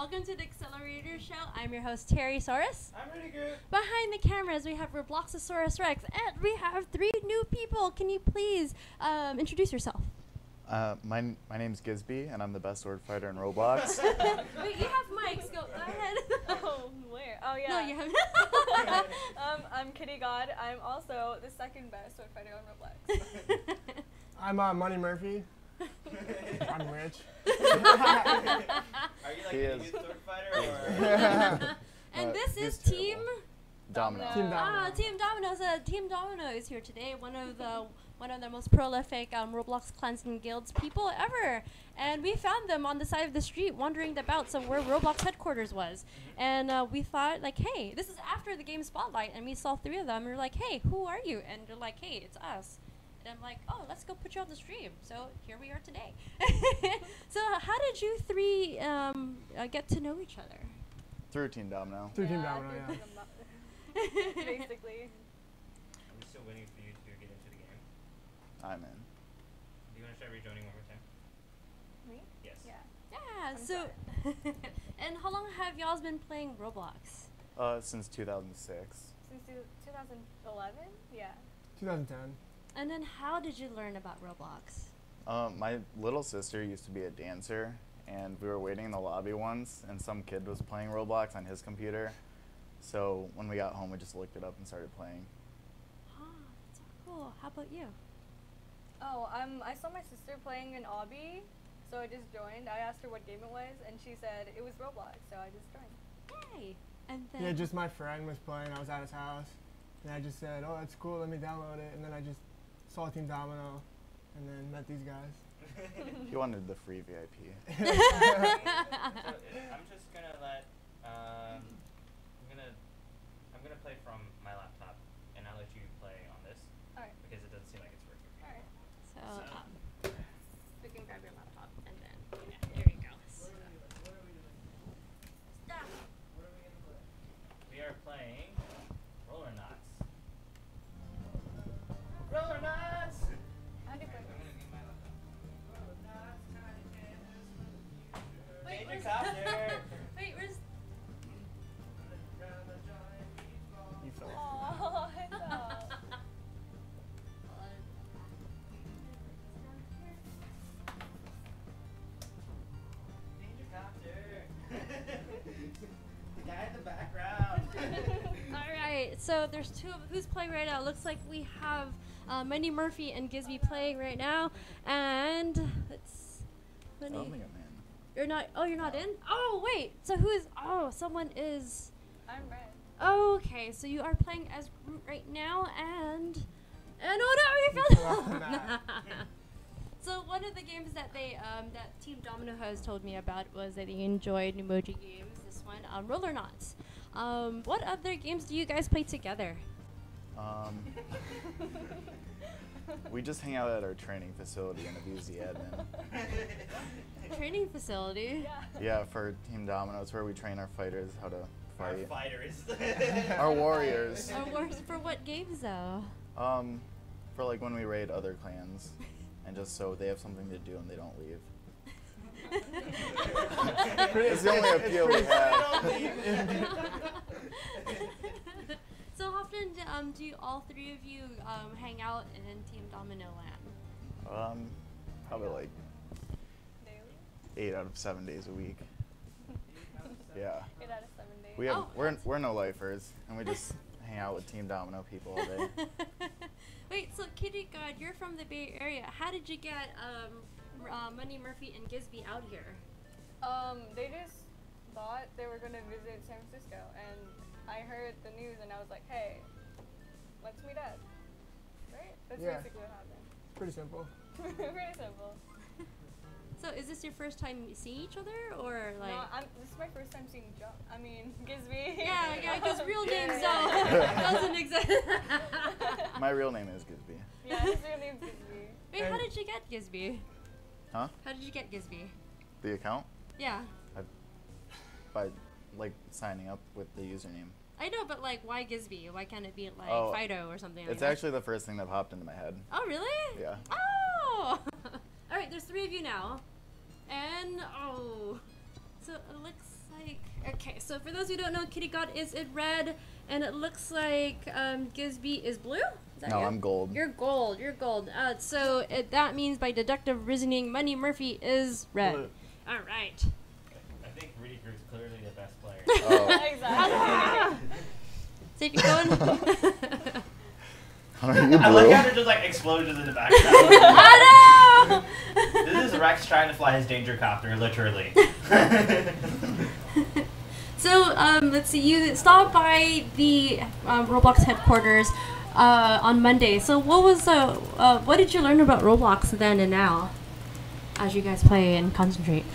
Welcome to the Accelerator Show. I'm your host, Terry Saurus. I'm really good. Behind the cameras, we have Robloxosaurus Rex, and we have 3 new people. Can you please introduce yourself? My name's Gisby, and I'm the best sword fighter in Roblox. Wait, you have mics. Go ahead. Oh, where? Oh, yeah. No, you haven't. I'm Kitty God. I'm also the second best sword fighter on Roblox. I'm Money Murphy. I'm rich. Are you like a good sword fighter or? And this is he's Team Domino. Team Domino. Team Domino. So Team Domino is here today. One of the most prolific Roblox clans and guilds people ever. And we found them on the side of the street wandering about where Roblox headquarters was. And we thought, like, hey, this is after the game Spotlight, and we saw 3 of them. And we're like, hey, who are you? And they're like, hey, it's us. And I'm like, oh, let's go put you on the stream. So here we are today. So how did you 3 get to know each other? Through Team Domino. Through Team Domino, yeah. Basically. I'm still waiting for you to get into the game. I'm in. Do you want to try rejoining one more time? Me? Yes. Yeah. Yeah, I'm so, and how long have y'all been playing Roblox? Since 2006. Since 2011? Yeah. 2010. And then how did you learn about Roblox? My little sister used to be a dancer, and we were waiting in the lobby once, and some kid was playing Roblox on his computer. So when we got home, we just looked it up and started playing. Oh, that's so cool. How about you? Oh, I saw my sister playing an obby, so I just joined. I asked her what game it was, and she said it was Roblox, so I just joined. Yay! And then Yeah, just my friend was playing. I was at his house. And I just said, oh, that's cool. Let me download it. And then I just saw Team Domino and then met these guys. He wanted the free VIP. So I'm just gonna let I'm gonna play from my laptop, and I'll let you play on this. Alright. Because it doesn't seem like it's working. Alright. so we can grab your laptop and then there you go. So. Stop. We are playing Roller Knots. Roller Knots! How do you play this? Wait, where's Helicopter! wait, where's You fell. Oh, I know. The guy in the background. Alright, so there's 2 of who's playing right now. Looks like we have Money Murphy and Gisby playing right now. And it's I don't think I'm in. You're not you're not in? Oh wait, so who's someone is I'm red. okay, so you are playing as Groot right now and oh no, you fell off the map. So one of the games that they that Team Domino has told me about was that they enjoyed emoji games. This one, Roller Knots. What other games do you guys play together? We just hang out at our training facility and abuse the admin. Training facility. Yeah. Yeah, for Team Domino, it's where we train our fighters how to Our fight. fighters. Our warriors. For what games though? For like when we raid other clans, and just so they have something to do and they don't leave. It's the only appeal we have. So how often do all 3 of you hang out in Team Domino land? Probably like Daily? 8 out of 7 days a week. Yeah. 8 out of 7 days. We have Oh, we're no lifers, and we just hang out with Team Domino people all day. Wait, so Kitty God, you're from the Bay Area. How did you get Money Murphy and Gisby out here? They just thought they were gonna visit San Francisco, and I heard the news, and I was like, hey, let's meet up. Right? That's Yeah. basically what happened. Pretty simple. Pretty simple. So is this your first time seeing each other, or like? No, this is my first time seeing Gisby. Yeah, because real Yeah, names yeah. doesn't exist. My real name is Gisby. Yeah, his real name's Gisby. Wait, how did you get Gisby? Huh? How did you get Gisby? The account? Yeah. By like signing up with the username. I know, but like, why Gisby? Why can't it be like Oh, Fido or something? It's like that? actually the first thing that popped into my head. Oh, really? Yeah. Oh! All right, there's 3 of you now. And, so it looks like, okay, so for those who don't know, Kitty God is in red, and it looks like Gisby is blue? Is that No, you? I'm gold. You're gold, so that means by deductive reasoning, Money Murphy is red. Blue. All right. I think Rudy Groot's clearly the best player. Oh. Exactly. So if you're going... Are you I blue? like how there's just like explosions in the background. Oh no! This is Rex trying to fly his danger copter, literally. So, let's see, you stopped by the Roblox headquarters on Monday. So what did you learn about Roblox then and now as you guys play and concentrate?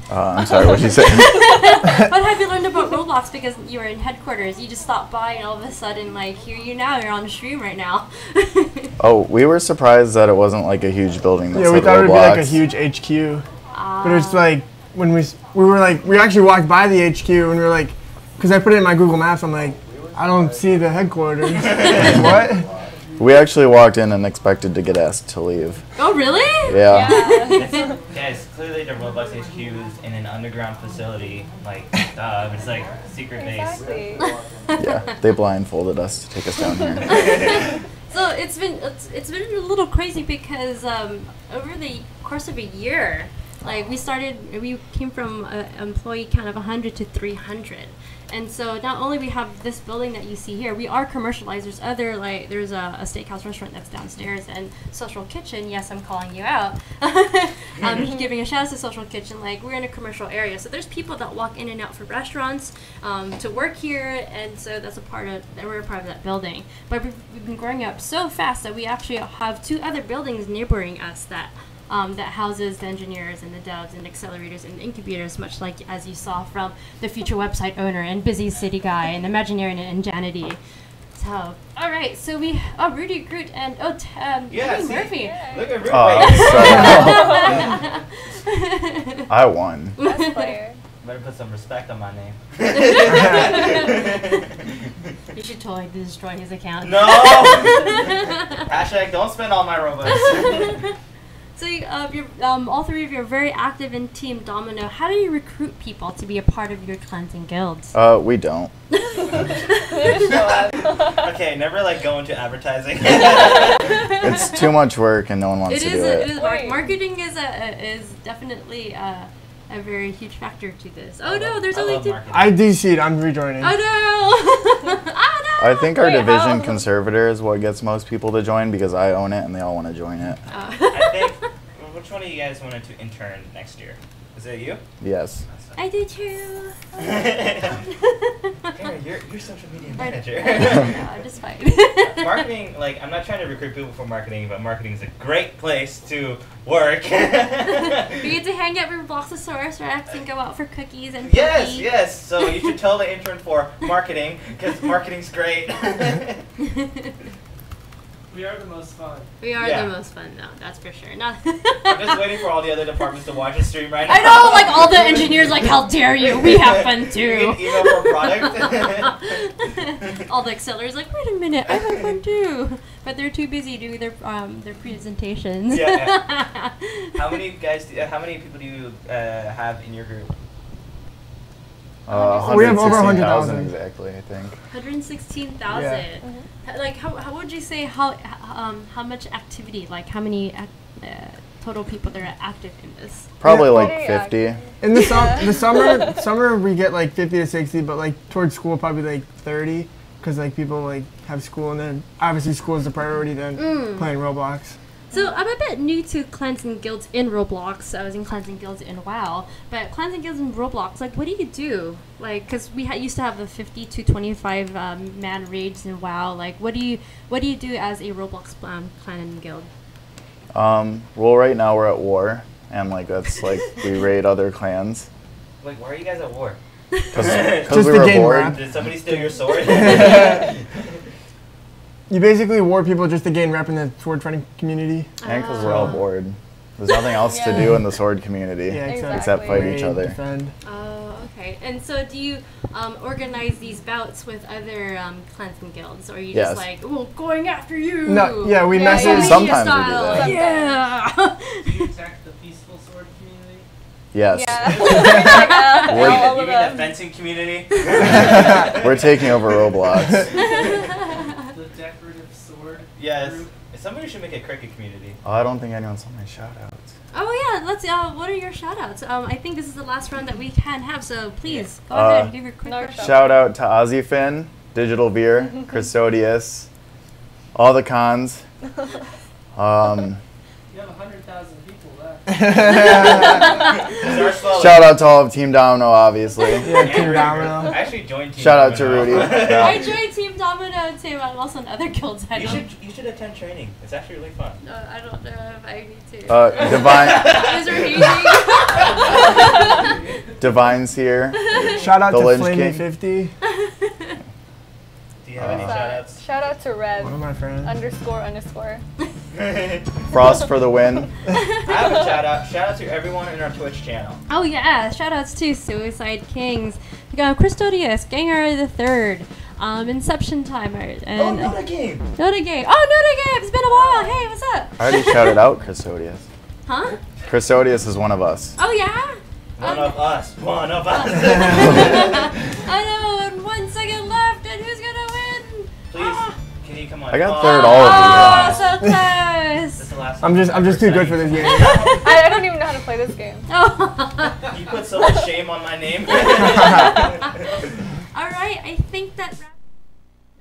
I'm sorry, what did you say? What have you learned about Roblox because you were in headquarters? You just stopped by and all of a sudden, like, here you now, you're on stream right now. Oh, we were surprised that it wasn't like a huge building that Yeah, we said thought it would be like a Roblox. huge HQ. But it was like, when we actually walked by the HQ and we were like, because I put it in my Google Maps, I'm like, I don't see the headquarters. Like, what? We actually walked in and expected to get asked to leave. Oh, really? Yeah. Guys, clearly the Roblox HQ is in an underground facility, like, it's like secret base. Exactly. Yeah, they blindfolded us to take us down here. So it's been a little crazy because over the course of a year, like we came from an employee count of 100 to 300. And so not only we have this building that you see here, we are commercialized. There's a steakhouse restaurant that's downstairs and Social Kitchen. Yes, I'm calling you out. Giving a shout out to Social Kitchen. Like, we're in a commercial area, so there's people that walk in and out for restaurants to work here, and so we're a part of that building. But we've been growing up so fast that we actually have 2 other buildings neighboring us that houses the engineers and the devs and accelerators and incubators, much like as you saw from the future website owner and busy city guy and Imaginarian and Janity. So, all right, so Rudy Groot and Rudy Murphy. Look at Rudy. I won. Best player. Better put some respect on my name. You should totally destroy his account. No! Hashtag don't spend all my Robux. So all 3 of you are very active in Team Domino. How do you recruit people to be a part of your clans and guilds? We don't. Okay, never like go into advertising. It's too much work and no one wants to do it. It is marketing is definitely a very huge factor to this. Oh no, there's only 2. I DC'd, I'm rejoining. Oh no! Oh no! I think our division conservator is what gets most people to join because I own it and they all want to join it. I think, which one of you guys wanted to intern next year? Is it you? Yes. I do too. Karen, you're social media manager. I'm just fine. Marketing, like, I'm not trying to recruit people for marketing, but marketing is a great place to work. You get to hang out with Robloxosaurus Rex and go out for cookies and Yes. So you should tell the intern for marketing, because marketing's great. We are the most fun. We are Yeah. the most fun, though. That's for sure. Not. I'm just waiting for all the other departments to watch the stream right now. I know, like all the engineers, like, how dare you? We have fun too. You get email for product. All the accelerators, like, wait a minute, I have fun too, but they're too busy doing their presentations. Yeah. How many people do you have in your group? We have over 116,000 100,000 exactly, I think. 116,000. Yeah. Like, how would you say how much activity, like how many total people that are active in this? Probably Yeah. like 50. In the summer we get like 50 to 60, but like towards school probably like 30, because like people like have school, and then obviously school is the priority then playing Roblox. So I'm a bit new to clans and guilds in Roblox. I was in clans and guilds in WoW, but clans and guilds in Roblox, like, what do you do? Like, because we used to have the 50 to 25 man raids in WoW. Like, what do you do as a Roblox clan and guild? Well, right now we're at war, and like that's like we raid other clans. Like, why are you guys at war? Because Just we to were gain bored. rep. Did somebody steal your sword? You basically war people just to gain rep in the sword fighting community. And because we're all bored. There's nothing else to do in the sword community Yeah, except fight Raid, each other. defend. Oh, okay. And so do you organize these bouts with other clans and guilds, or are you Yes. just like, well, going after you? No, yeah, we Yeah, message. yeah. Sometimes we do style. that. Yeah. Do you attack the peaceful sword community? Yes. Yeah. Like, We're- all You of mean them. dancing community. We're taking over Roblox. The decorative sword. Yes. Group. Somebody should make a cricket community. Oh, I don't think anyone saw my shout outs. Oh yeah, let's. What are your shout outs? I think this is the last round that we can have, so please go ahead and give your quick shout out to Ozzy Finn, Digital Veer, Custodius, all the cons. You have 100,000 people left. Shout out to all of Team Domino, obviously. Yeah, Team Domino. I actually joined Team Shout out Domino. to Rudy. Yeah. I joined Team Domino too. I'm also in other guilds. You should attend training. It's actually really fun. No, I don't know if I need to. Divine. Is there Divine's here. Shout out The to Lynch Flamey King. 50. Do you have any shout outs? Shout out to Rev. One of my friends. __. Frost for the win. I have a shout out. Shout out to everyone in our Twitch channel. Oh yeah, shout outs to Suicide Kings, Custodius, Ganger the Third, Inception Timer, and Nota Game. Nota Game. Oh, Nota Game. It's been a while. Hey, what's up? I already shouted out Custodius. Huh? Custodius is one of us. Oh yeah. One of us. One of us. I know. And 1 second left. And who's gonna win? Please, can you come on? I got third all of Oh, so close. That's the last I'm just too good for this game. I don't even know how to play this game. Oh. You put so much shame on my name. All right. I think that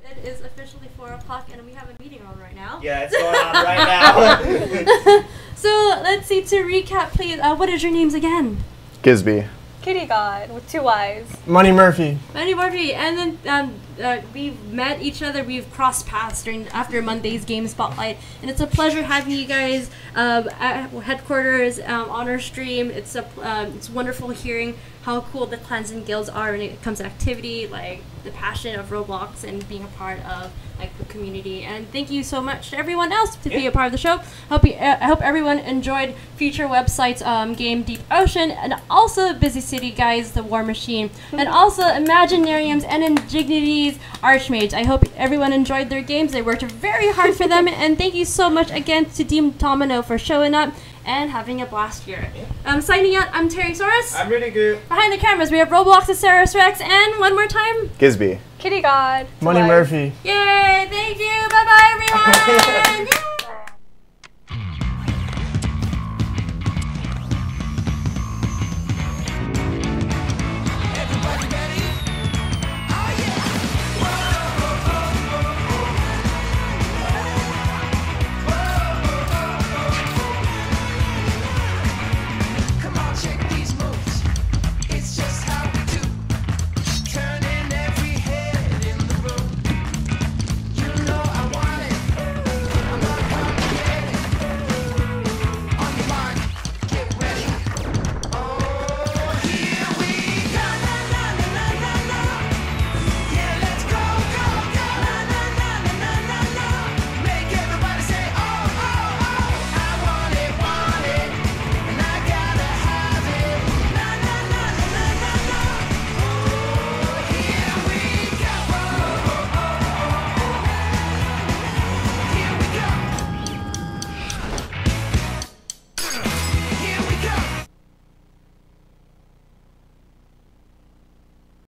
it is officially 4 o'clock, and we have a meeting on right now. Yeah, it's going on right now. So let's see. To recap, please. What is your names again? Gisby. Kitty God with 2 eyes. Money Murphy. Manny Murphy, and then we've met each other. We've crossed paths after Monday's Game Spotlight, and it's a pleasure having you guys at headquarters on our stream. It's wonderful hearing how cool the clans and guilds are when it comes to activity, like the passion of Roblox and being a part of like the community. And thank you so much to everyone else to be a part of the show. I hope everyone enjoyed future websites, Game Deep Ocean, and also Busy City Guys, The War Machine, and also Imaginariums and Indignities Archmages. I hope everyone enjoyed their games. They worked very hard for them, and thank you so much again to Team Domino for showing up and having a blast here. Signing out, I'm Terry Soros. I'm really good. Behind the cameras, we have Roblox's Sarah Rex, and one more time, Gisby. Kitty God. Money Murphy. yay! Thank you. Bye bye, everyone. Yay!